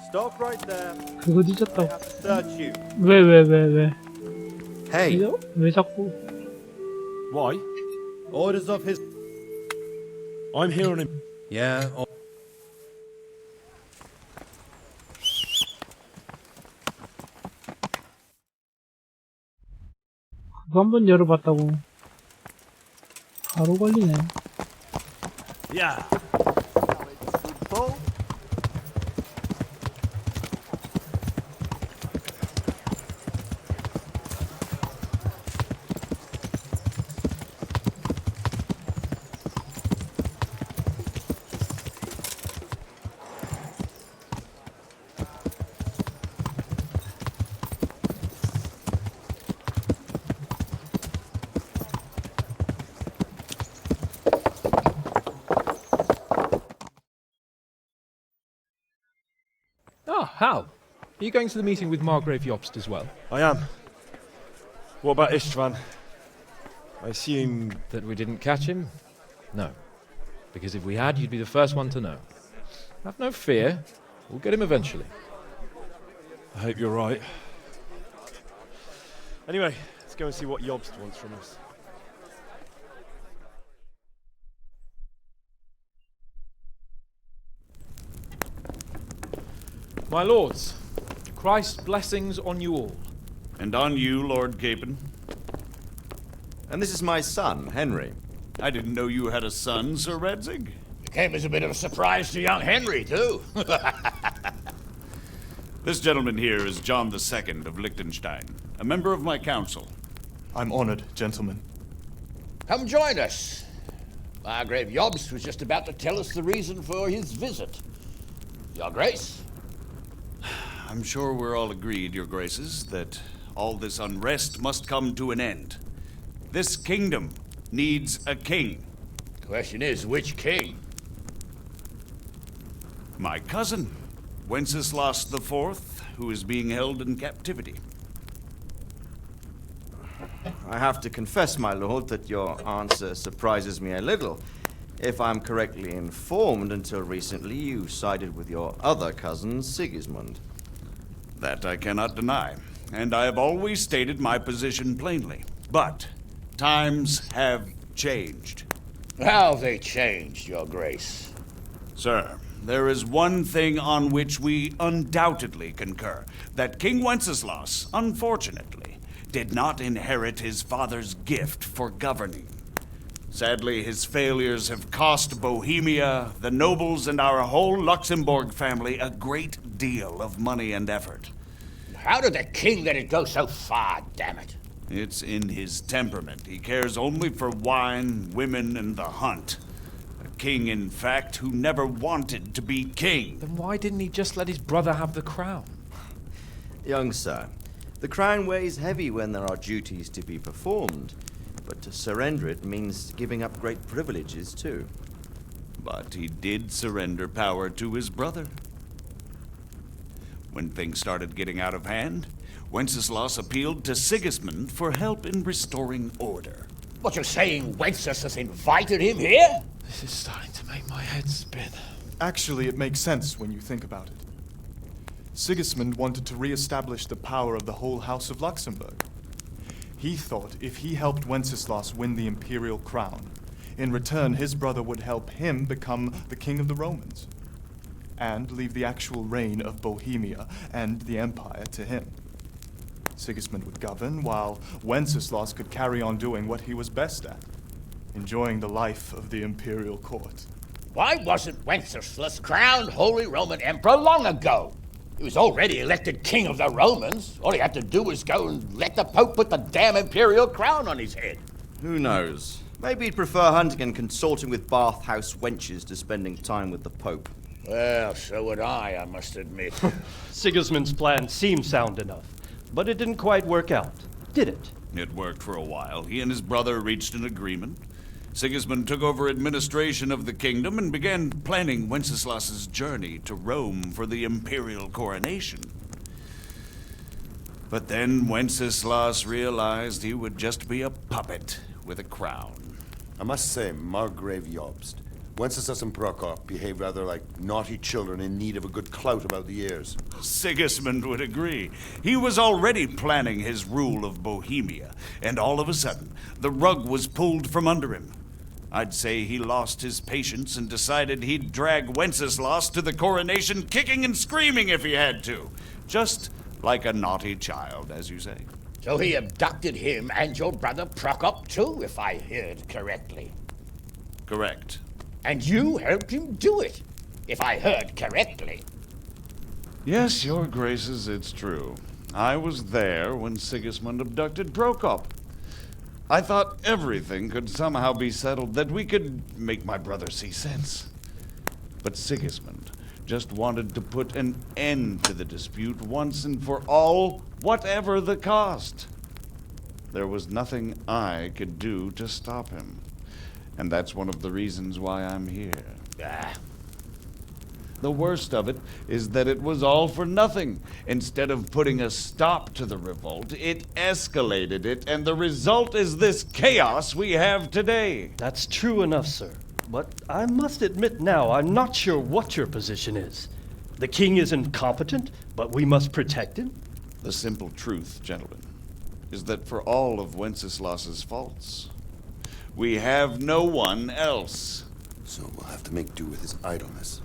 Stop right there. 그거 뒤졌다고. Search you. 왜? Hey. 왜 자꾸? Why? Orders of his... I'm here on... Yeah. 그거 한번 열어봤다고. 바로 걸리네. Yeah. Hal, are you going to the meeting with Margrave Jobst as well? I am. What about Istvan? I assume... That we didn't catch him? No. Because if we had, you'd be the first one to know. Have no fear. We'll get him eventually. I hope you're right. Anyway, let's go and see what Jobst wants from us. My lords, Christ's blessings on you all. And on you, Lord Capon. And this is my son, Henry. I didn't know you had a son, Sir Radzig. It came as a bit of a surprise to young Henry, too. This gentleman here is John II of Liechtenstein, a member of my council. I'm honored, gentlemen. Come join us. Margrave Jobst was just about to tell us the reason for his visit. Your Grace? I'm sure we're all agreed, Your Graces, that all this unrest must come to an end. This kingdom needs a king. Question is, which king? My cousin, Wenceslas IV, who is being held in captivity. I have to confess, my lord, that your answer surprises me a little. If I'm correctly informed, until recently you sided with your other cousin, Sigismund. That I cannot deny, and I have always stated my position plainly. But times have changed. How have they changed, Your Grace? Sir, there is one thing on which we undoubtedly concur. That King Wenceslas, unfortunately, did not inherit his father's gift for governing. Sadly, his failures have cost Bohemia, the nobles, and our whole Luxembourg family a great deal of money and effort. How did the king let it go so far, damn it? It's in his temperament. He cares only for wine, women, and the hunt. A king, in fact, who never wanted to be king. Then why didn't he just let his brother have the crown? Young sir, the crown weighs heavy when there are duties to be performed, but to surrender it means giving up great privileges too. But he did surrender power to his brother. When things started getting out of hand, Wenceslas appealed to Sigismund for help in restoring order. What, you're saying Wenceslas has invited him here? This is starting to make my head spin. Actually, it makes sense when you think about it. Sigismund wanted to re-establish the power of the whole House of Luxembourg. He thought if he helped Wenceslas win the imperial crown, in return his brother would help him become the king of the Romans, and leave the actual reign of Bohemia and the empire to him. Sigismund would govern, while Wenceslas could carry on doing what he was best at, enjoying the life of the imperial court. Why wasn't Wenceslas crowned Holy Roman Emperor long ago? He was already elected king of the Romans. All he had to do was go and let the Pope put the damn imperial crown on his head. Who knows? Maybe he'd prefer hunting and consorting with bathhouse wenches to spending time with the Pope. Well, so would I must admit. Sigismund's plan seemed sound enough, but it didn't quite work out, did it? It worked for a while. He and his brother reached an agreement. Sigismund took over administration of the kingdom and began planning Wenceslas's journey to Rome for the imperial coronation. But then Wenceslas realized he would just be a puppet with a crown. I must say, Margrave Jobst, Wenceslas and Prokop behave rather like naughty children in need of a good clout about the ears. Sigismund would agree. He was already planning his rule of Bohemia, and all of a sudden, the rug was pulled from under him. I'd say he lost his patience and decided he'd drag Wenceslas to the coronation kicking and screaming if he had to. Just like a naughty child, as you say. So he abducted him and your brother Prokop too, if I heard correctly. Correct. And you helped him do it, if I heard correctly. Yes, your graces, it's true. I was there when Sigismund abducted Prokop. I thought everything could somehow be settled, that we could make my brother see sense. But Sigismund just wanted to put an end to the dispute once and for all, whatever the cost. There was nothing I could do to stop him. And that's one of the reasons why I'm here. The worst of it is that it was all for nothing. Instead of putting a stop to the revolt, it escalated it, and the result is this chaos we have today. That's true enough, sir. But I must admit now, I'm not sure what your position is. The king is incompetent, but we must protect him? The simple truth, gentlemen, is that for all of Wenceslas's faults, we have no one else. So we'll have to make do with his idleness.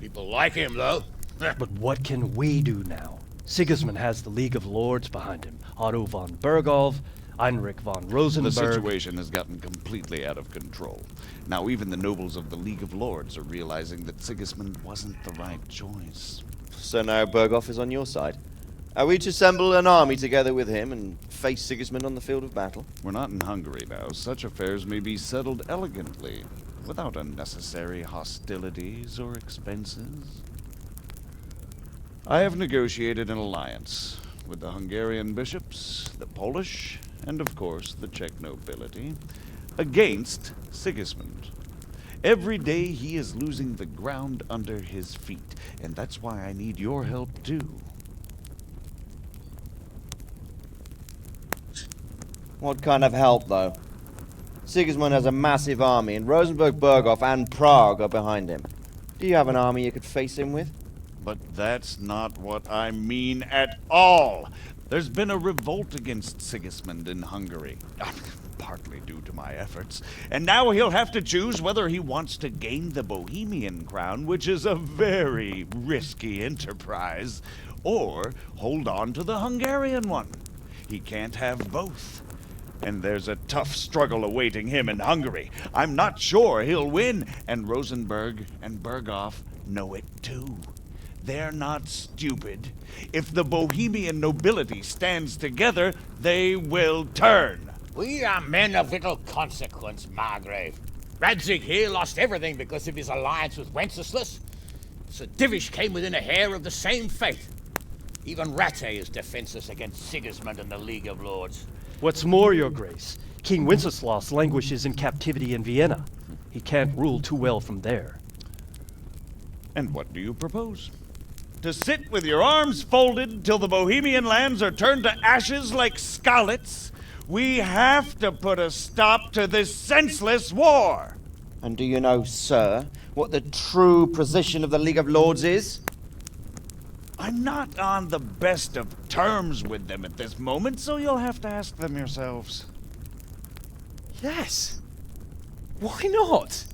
People like him, though. But what can we do now? Sigismund has the League of Lords behind him. Otto von Bergolf, Heinrich von Rosenberg. The situation has gotten completely out of control. Now even the nobles of the League of Lords are realizing that Sigismund wasn't the right choice. So now Bergolf is on your side? Are we to assemble an army together with him and face Sigismund on the field of battle? We're not in Hungary now. Such affairs may be settled elegantly, without unnecessary hostilities or expenses. I have negotiated an alliance with the Hungarian bishops, the Polish, and of course the Czech nobility, against Sigismund. Every day he is losing the ground under his feet, and that's why I need your help too. What kind of help, though? Sigismund has a massive army, and Rosenberg, Berghoff, and Prague are behind him. Do you have an army you could face him with? But that's not what I mean at all. There's been a revolt against Sigismund in Hungary, partly due to my efforts, and now he'll have to choose whether he wants to gain the Bohemian crown, which is a very risky enterprise, or hold on to the Hungarian one. He can't have both. And there's a tough struggle awaiting him in Hungary. I'm not sure he'll win, and Rosenberg and Berghoff know it too. They're not stupid. If the Bohemian nobility stands together, they will turn. We are men of little consequence, Margrave. Radzig here lost everything because of his alliance with Wenceslas. Sir Divish came within a hair of the same fate. Even Rattay is defenseless against Sigismund and the League of Lords. What's more, Your Grace, King Wenceslas languishes in captivity in Vienna. He can't rule too well from there. And what do you propose? To sit with your arms folded till the Bohemian lands are turned to ashes like scarlets? We have to put a stop to this senseless war! And do you know, sir, what the true position of the League of Lords is? I'm not on the best of terms with them at this moment, so you'll have to ask them yourselves. Yes. Why not?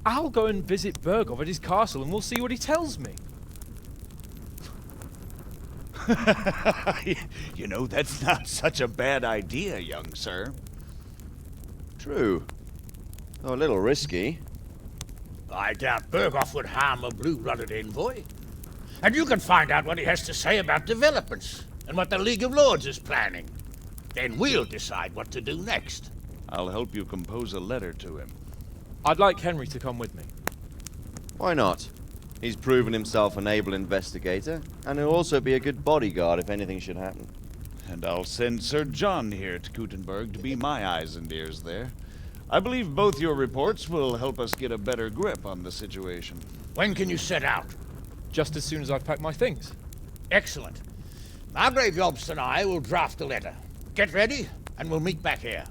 I'll go and visit Bergov at his castle and we'll see what he tells me. You know, that's not such a bad idea, young sir. True. Though a little risky. I doubt Berghoff would harm a blue-blooded envoy. And you can find out what he has to say about developments and what the League of Lords is planning. Then we'll decide what to do next. I'll help you compose a letter to him. I'd like Henry to come with me. Why not? He's proven himself an able investigator, and he'll also be a good bodyguard if anything should happen. And I'll send Sir John here to Kuttenberg to be my eyes and ears there. I believe both your reports will help us get a better grip on the situation. When can you set out? Just as soon as I've packed my things. Excellent. Margrave Jobst and I will draft a letter. Get ready, and we'll meet back here.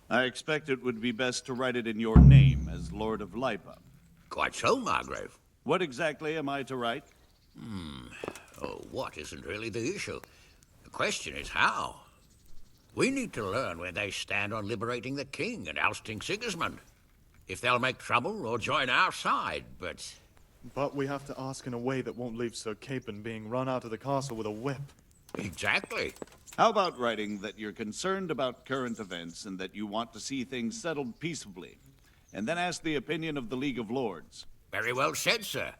I expect it would be best to write it in your name as Lord of Lipa. Quite so, Margrave. What exactly am I to write? Oh, what isn't really the issue. The question is how. We need to learn where they stand on liberating the king and ousting Sigismund. If they'll make trouble or join our side, but... But we have to ask in a way that won't leave Sir Capon being run out of the castle with a whip. Exactly. How about writing that you're concerned about current events and that you want to see things settled peaceably, and then ask the opinion of the League of Lords? Very well said, sir.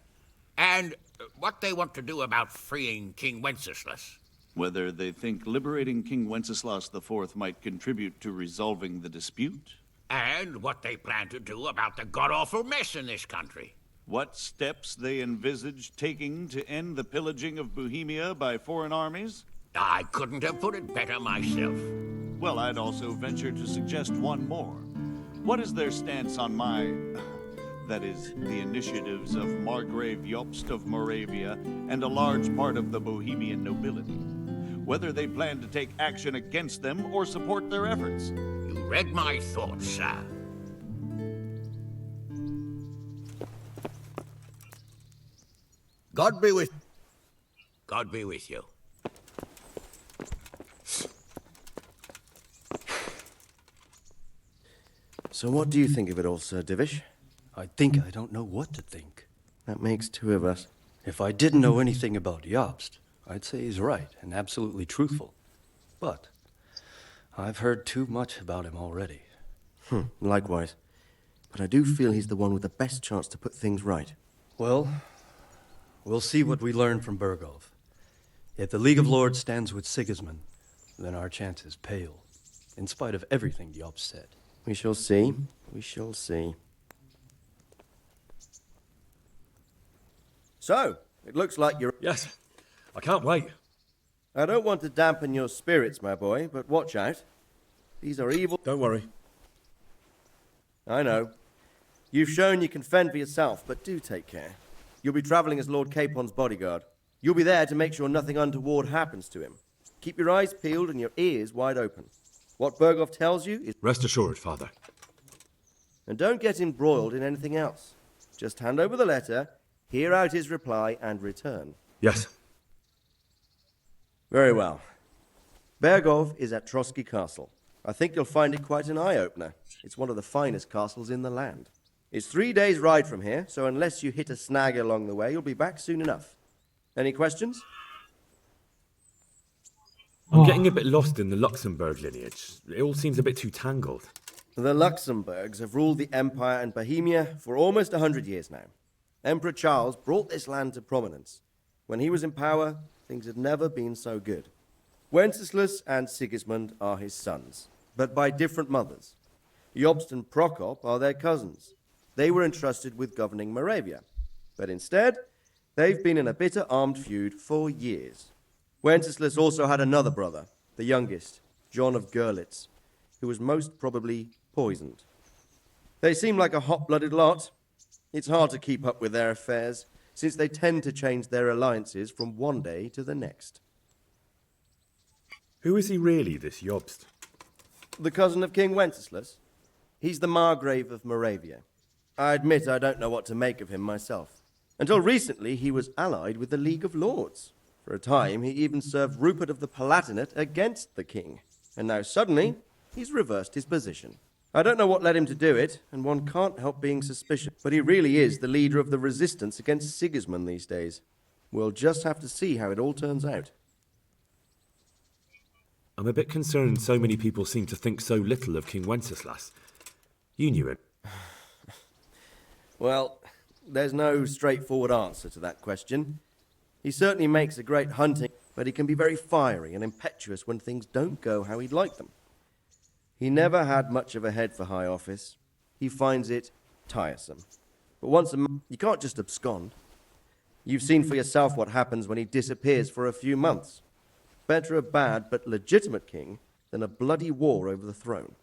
And what they want to do about freeing King Wenceslas. Whether they think liberating King Wenceslas IV might contribute to resolving the dispute? And what they plan to do about the god-awful mess in this country. What steps they envisage taking to end the pillaging of Bohemia by foreign armies? I couldn't have put it better myself. Well, I'd also venture to suggest one more. What is their stance on that is, the initiatives of Margrave Jobst of Moravia and a large part of the Bohemian nobility? Whether they plan to take action against them or support their efforts? You read my thoughts, sir. God be with you. So what do you think of it all, Sir Divish? I think I don't know what to think. That makes two of us. If I didn't know anything about Jobst, I'd say he's right and absolutely truthful. But I've heard too much about him already. Likewise. But I do feel he's the one with the best chance to put things right. Well, we'll see what we learn from Berghoff. If the League of Lords stands with Sigismund, then our chances pale, in spite of everything Jobst said. We shall see. We shall see. So, it looks like you're... Yes, I can't wait. I don't want to dampen your spirits, my boy, but watch out. These are evil... Don't worry. I know. You've shown you can fend for yourself, but do take care. You'll be traveling as Lord Capon's bodyguard. You'll be there to make sure nothing untoward happens to him. Keep your eyes peeled and your ears wide open. What Berghoff tells you is... Rest assured, Father. And don't get embroiled in anything else. Just hand over the letter, hear out his reply, and return. Yes. Very well. Bergov is at Trotsky Castle. I think you'll find it quite an eye-opener. It's one of the finest castles in the land. It's 3 days' ride from here, so unless you hit a snag along the way, you'll be back soon enough. Any questions? I'm getting a bit lost in the Luxembourg lineage. It all seems a bit too tangled. The Luxembourgs have ruled the Empire and Bohemia for almost 100 years now. Emperor Charles brought this land to prominence. When he was in power, things had never been so good. Wenceslas and Sigismund are his sons, but by different mothers. Jobst and Prokop are their cousins. They were entrusted with governing Moravia, but instead, they've been in a bitter armed feud for years. Wenceslas also had another brother, the youngest, John of Görlitz, who was most probably poisoned. They seem like a hot-blooded lot. It's hard to keep up with their affairs, since they tend to change their alliances from one day to the next. Who is he really, this Jobst? The cousin of King Wenceslas. He's the Margrave of Moravia. I admit I don't know what to make of him myself. Until recently, he was allied with the League of Lords. For a time, he even served Rupert of the Palatinate against the king. And now suddenly, he's reversed his position. I don't know what led him to do it, and one can't help being suspicious. But he really is the leader of the resistance against Sigismund these days. We'll just have to see how it all turns out. I'm a bit concerned so many people seem to think so little of King Wenceslas. You knew him. Well, there's no straightforward answer to that question. He certainly makes a great hunting, but he can be very fiery and impetuous when things don't go how he'd like them. He never had much of a head for high office. He finds it tiresome. But once a month, you can't just abscond. You've seen for yourself what happens when he disappears for a few months. Better a bad but legitimate king than a bloody war over the throne.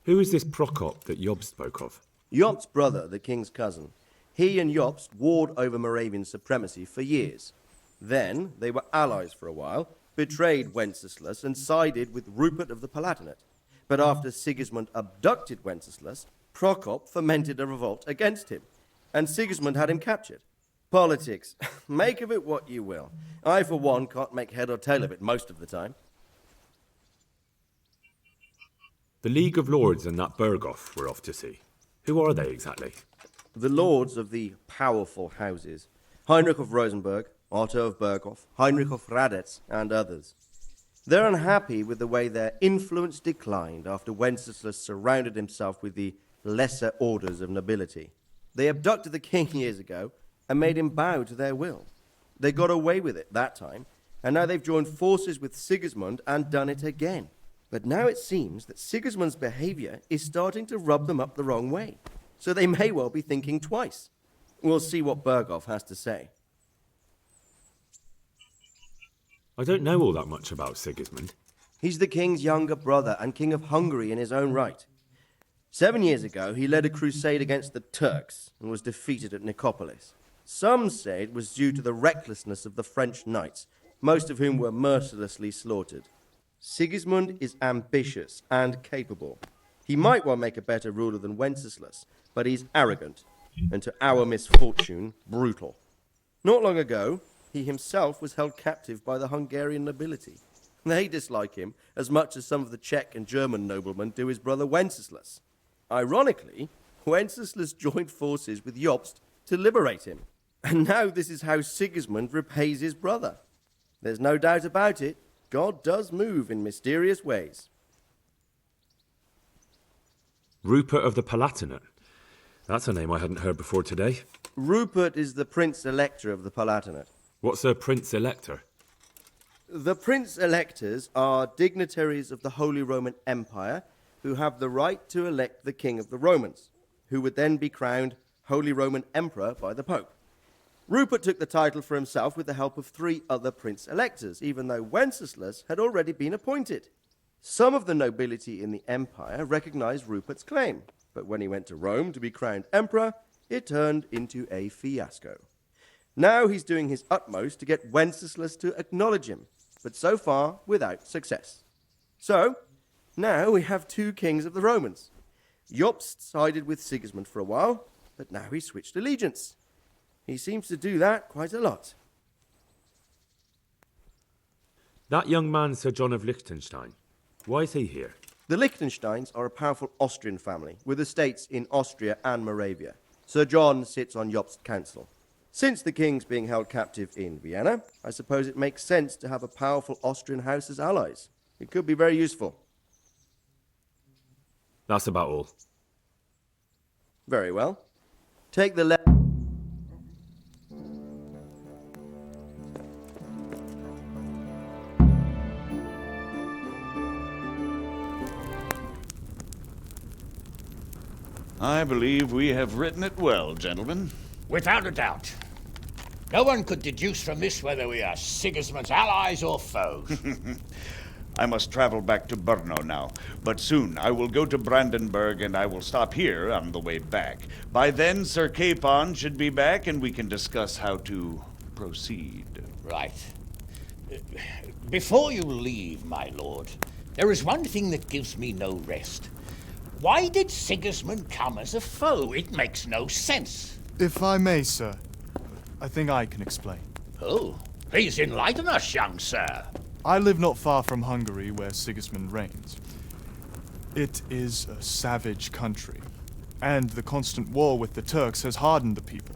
Who is this Prokop that Job spoke of? Jobst's brother, the king's cousin. He and Jobst warred over Moravian supremacy for years. Then they were allies for a while, betrayed Wenceslas and sided with Rupert of the Palatinate. But after Sigismund abducted Wenceslas, Prokop fomented a revolt against him, and Sigismund had him captured. Politics. Make of it what you will. I, for one, can't make head or tail of it most of the time. The League of Lords and that Berghoff we're off to see. Who are they exactly? The lords of the powerful houses. Heinrich of Rosenberg, Otto of Berghoff, Heinrich of Radetz, and others. They're unhappy with the way their influence declined after Wenceslas surrounded himself with the lesser orders of nobility. They abducted the king years ago and made him bow to their will. They got away with it that time, and now they've joined forces with Sigismund and done it again. But now it seems that Sigismund's behavior is starting to rub them up the wrong way, so they may well be thinking twice. We'll see what Berghoff has to say. I don't know all that much about Sigismund. He's the king's younger brother and king of Hungary in his own right. 7 years ago, he led a crusade against the Turks and was defeated at Nicopolis. Some say it was due to the recklessness of the French knights, most of whom were mercilessly slaughtered. Sigismund is ambitious and capable. He might well make a better ruler than Wenceslas, but he's arrogant, and to our misfortune, brutal. Not long ago, he himself was held captive by the Hungarian nobility. They dislike him as much as some of the Czech and German noblemen do his brother Wenceslas. Ironically, Wenceslas joined forces with Jobst to liberate him. And now this is how Sigismund repays his brother. There's no doubt about it, God does move in mysterious ways. Rupert of the Palatinate. That's a name I hadn't heard before today. Rupert is the Prince-Elector of the Palatinate. What's a Prince-Elector? The Prince-Electors are dignitaries of the Holy Roman Empire who have the right to elect the King of the Romans, who would then be crowned Holy Roman Emperor by the Pope. Rupert took the title for himself with the help of 3 other Prince-Electors, even though Wenceslas had already been appointed. Some of the nobility in the empire recognized Rupert's claim, but when he went to Rome to be crowned emperor, it turned into a fiasco. Now he's doing his utmost to get Wenceslas to acknowledge him, but so far without success. So, now we have 2 kings of the Romans. Jobst sided with Sigismund for a while, but now he's switched allegiance. He seems to do that quite a lot. That young man, Sir John of Liechtenstein, why is he here? The Liechtensteins are a powerful Austrian family with estates in Austria and Moravia. Sir John sits on Jobst's council. Since the king's being held captive in Vienna, I suppose it makes sense to have a powerful Austrian house as allies. It could be very useful. That's about all. Very well. Take the left. I believe we have written it well, gentlemen. Without a doubt. No one could deduce from this whether we are Sigismund's allies or foes. I must travel back to Brno now, but soon I will go to Brandenburg and I will stop here on the way back. By then, Sir Capon should be back and we can discuss how to proceed. Right. Before you leave, my lord, there is one thing that gives me no rest. Why did Sigismund come as a foe? It makes no sense. If I may, sir, I think I can explain. Oh, please enlighten us, young sir. I live not far from Hungary, where Sigismund reigns. It is a savage country, and the constant war with the Turks has hardened the people.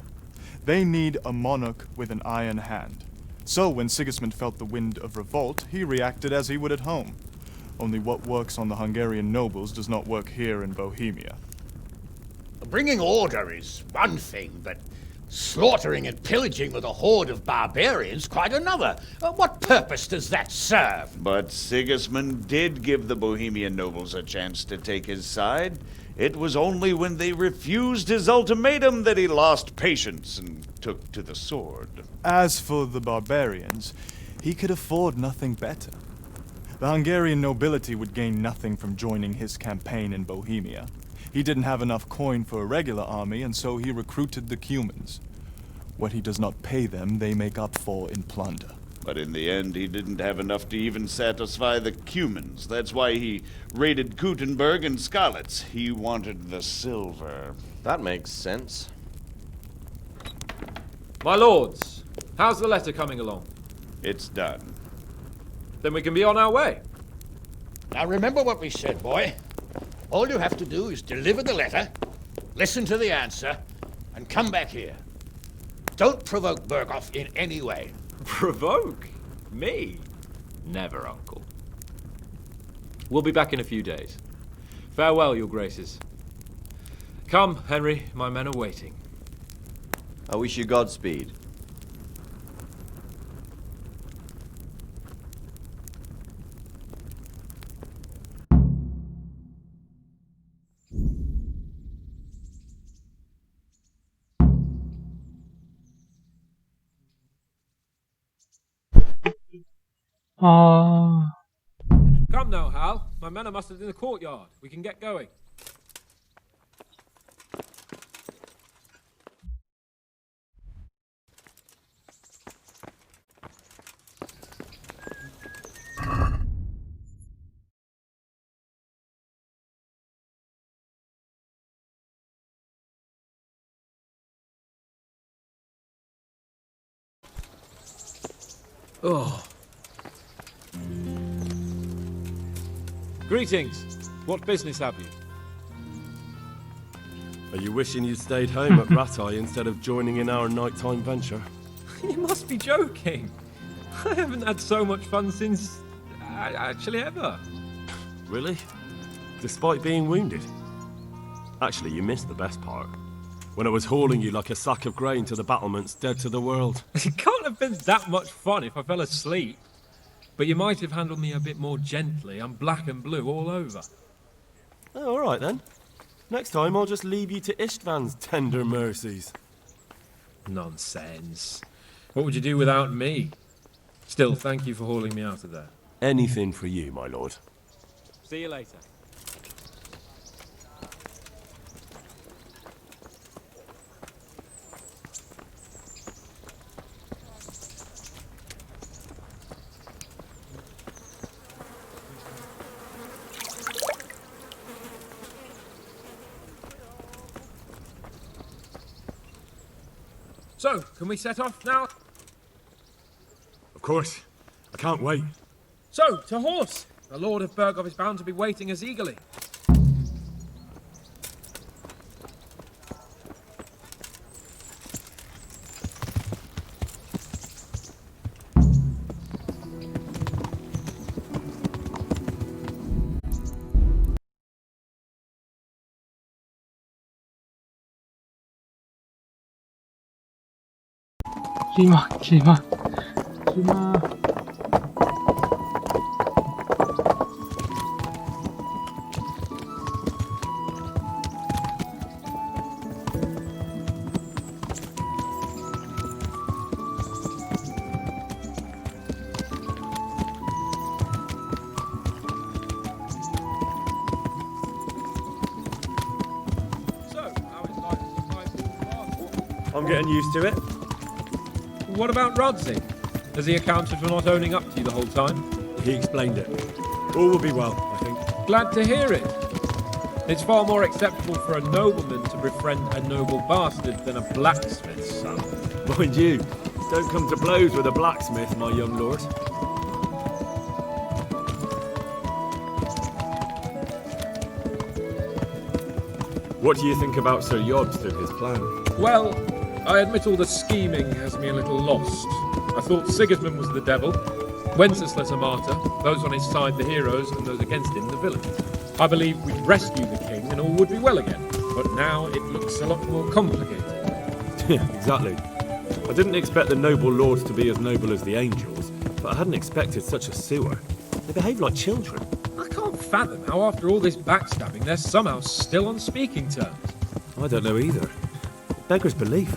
They need a monarch with an iron hand. So when Sigismund felt the wind of revolt, he reacted as he would at home. Only what works on the Hungarian nobles does not work here in Bohemia. Bringing order is one thing, but slaughtering and pillaging with a horde of barbarians quite another. What purpose does that serve? But Sigismund did give the Bohemian nobles a chance to take his side. It was only when they refused his ultimatum that he lost patience and took to the sword. As for the barbarians, he could afford nothing better. The Hungarian nobility would gain nothing from joining his campaign in Bohemia. He didn't have enough coin for a regular army, and so he recruited the Cumans. What he does not pay them, they make up for in plunder. But in the end, he didn't have enough to even satisfy the Cumans. That's why he raided Kuttenberg and Skalitz. He wanted the silver. That makes sense. My lords, how's the letter coming along? It's done. Then we can be on our way. Now remember what we said, boy. All you have to do is deliver the letter, listen to the answer, and come back here. Don't provoke Berghoff in any way. Provoke? Me? Never, Uncle. We'll be back in a few days. Farewell, your graces. Come, Henry, my men are waiting. I wish you Godspeed. Come now, Hal. My men are mustered in the courtyard. We can get going. Oh. Greetings. What business have you? Are you wishing you'd stayed home at Rattay instead of joining in our nighttime venture? You must be joking. I haven't had so much fun since... actually ever. Really? Despite being wounded? Actually, you missed the best part. When I was hauling you like a sack of grain to the battlements, dead to the world. It can't have been that much fun if I fell asleep. But you might have handled me a bit more gently. I'm black and blue all over. Oh, all right then. Next time I'll just leave you to Istvan's tender mercies. Nonsense. What would you do without me? Still, thank you for hauling me out of there. Anything for you, my lord. See you later. So, can we set off now? Of course. I can't wait. So, to horse! The Lord of Burgov is bound to be waiting as eagerly. 길막. I'm getting used to it. What about Rodsey? Has he accounted for not owning up to you the whole time? He explained it. All will be well, I think. Glad to hear it. It's far more acceptable for a nobleman to befriend a noble bastard than a blacksmith's son. Mind you, don't come to blows with a blacksmith, my young lord. What do you think about Sir Yobst and his plan? Well, I admit all the scheming has me a little lost. I thought Sigismund was the devil, Wenceslas a martyr, those on his side the heroes, and those against him the villains. I believed we'd rescue the king and all would be well again, but now it looks a lot more complicated. Yeah, exactly. I didn't expect the noble lords to be as noble as the angels, but I hadn't expected such a sewer. They behave like children. I can't fathom how after all this backstabbing they're somehow still on speaking terms. I don't know either. It beggars belief.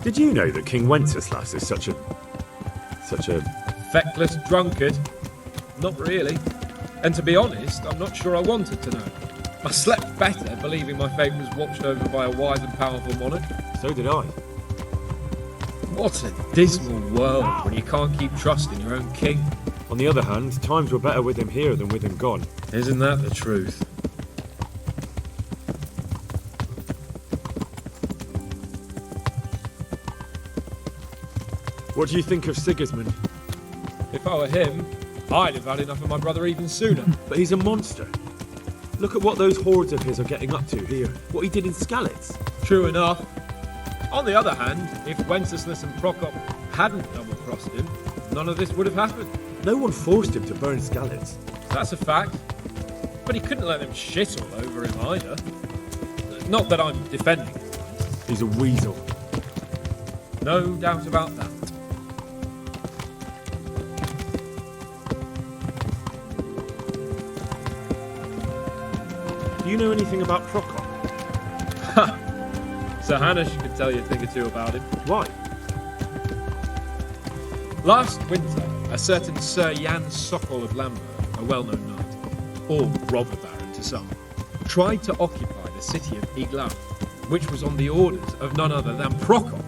Did you know that King Wenceslas is such a... Feckless drunkard? Not really. And to be honest, I'm not sure I wanted to know. I slept better believing my fate was watched over by a wise and powerful monarch. So did I. What a dismal world when you can't keep trusting your own king. On the other hand, times were better with him here than with him gone. Isn't that the truth? What do you think of Sigismund? If I were him, I'd have had enough of my brother even sooner. But he's a monster. Look at what those hordes of his are getting up to here. What he did in Skalitz. True enough. On the other hand, if Wenceslas and Prokop hadn't double-crossed him, none of this would have happened. No one forced him to burn Skalitz. That's a fact. But he couldn't let them shit all over him either. Not that I'm defending him. He's a weasel. No doubt about that. Do you know anything about Prokop? Ha! Sir Hanush could tell you a thing or two about him. Why? Last winter, a certain Sir Jan Sokol of Lamberg, a well-known knight, or robber baron to some, tried to occupy the city of Iglau, which was on the orders of none other than Prokop.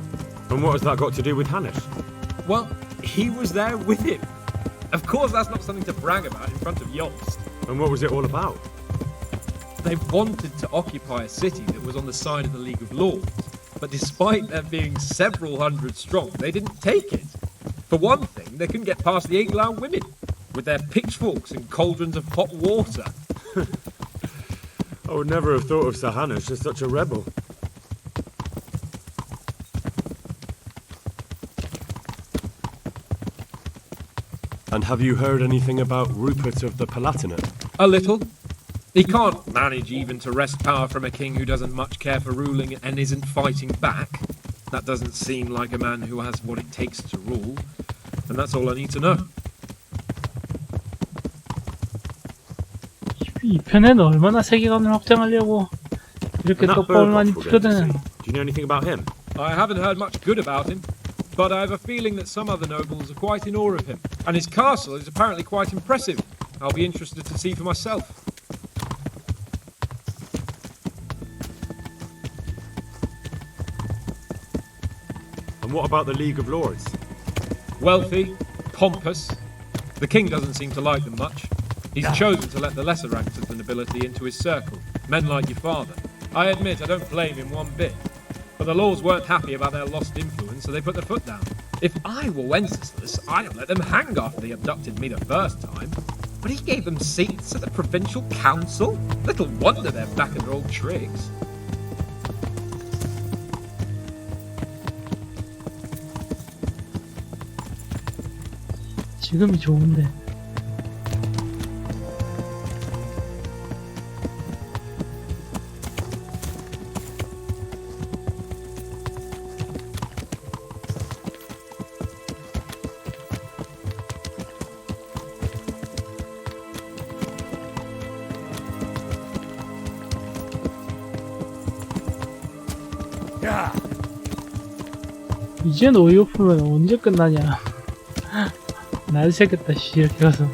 And what has that got to do with Hanush? Well, he was there with him. Of course that's not something to brag about in front of Jobst. And what was it all about? They wanted to occupy a city that was on the side of the League of Lords, but despite there being several hundred strong, they didn't take it. For one thing, they couldn't get past the Iglau women, with their pitchforks and cauldrons of hot water. I would never have thought of Sir Hanush as such a rebel. And have you heard anything about Rupert of the Palatinate? A little. He can't manage even to wrest power from a king who doesn't much care for ruling and isn't fighting back. That doesn't seem like a man who has what it takes to rule. And that's all I need to know. 이 편에는 얼마나 세계관을 확장하려고 이렇게 떡밥을 많이 풀어대는. Do you know anything about him? I haven't heard much good about him, but I have a feeling that some other nobles are quite in awe of him. And his castle is apparently quite impressive. I'll be interested to see for myself. And what about the League of Lords? Wealthy, pompous. The king doesn't seem to like them much. He's chosen to let the lesser ranks of the nobility into his circle, men like your father. I admit I don't blame him one bit. But the Lords weren't happy about their lost influence, so they put their foot down. If I were Wenceslas, I'd have let them hang after they abducted me the first time. But he gave them seats at the provincial council? Little wonder they're back in their old tricks. 지금이 좋은데. 이젠 어이없으면 언제 끝나냐. 날 새겠다 씨 이렇게 가서.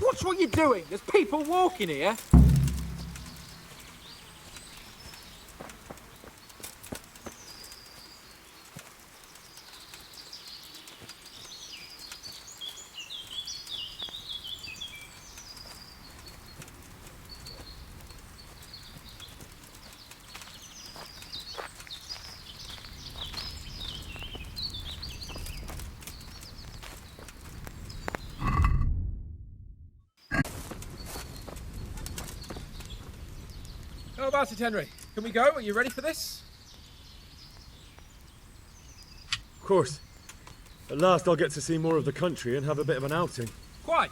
Watch what you're doing! There's people walking here! How about it, Henry? Can we go? Are you ready for this? Of course. At last I'll get to see more of the country and have a bit of an outing. Quite.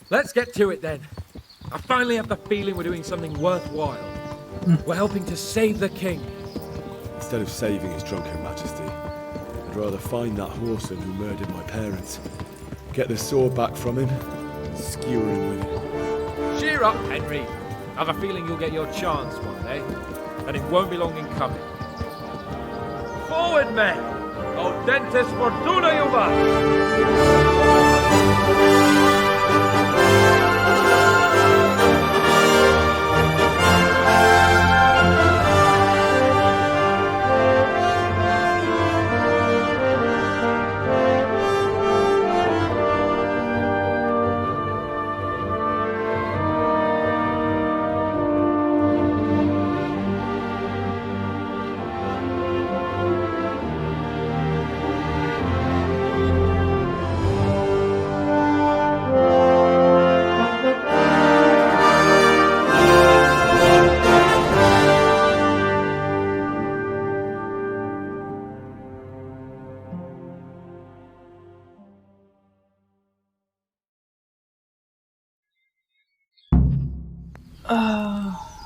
Let's get to it then. I finally have the feeling we're doing something worthwhile. We're helping to save the king. Instead of saving his drunken majesty, I'd rather find that whoreson who murdered my parents, get the sword back from him, and skewer him with it. Cheer up, Henry. I have a feeling you'll get your chance one day, and it won't be long in coming. Forward, men! Audentes fortuna juvat! 아...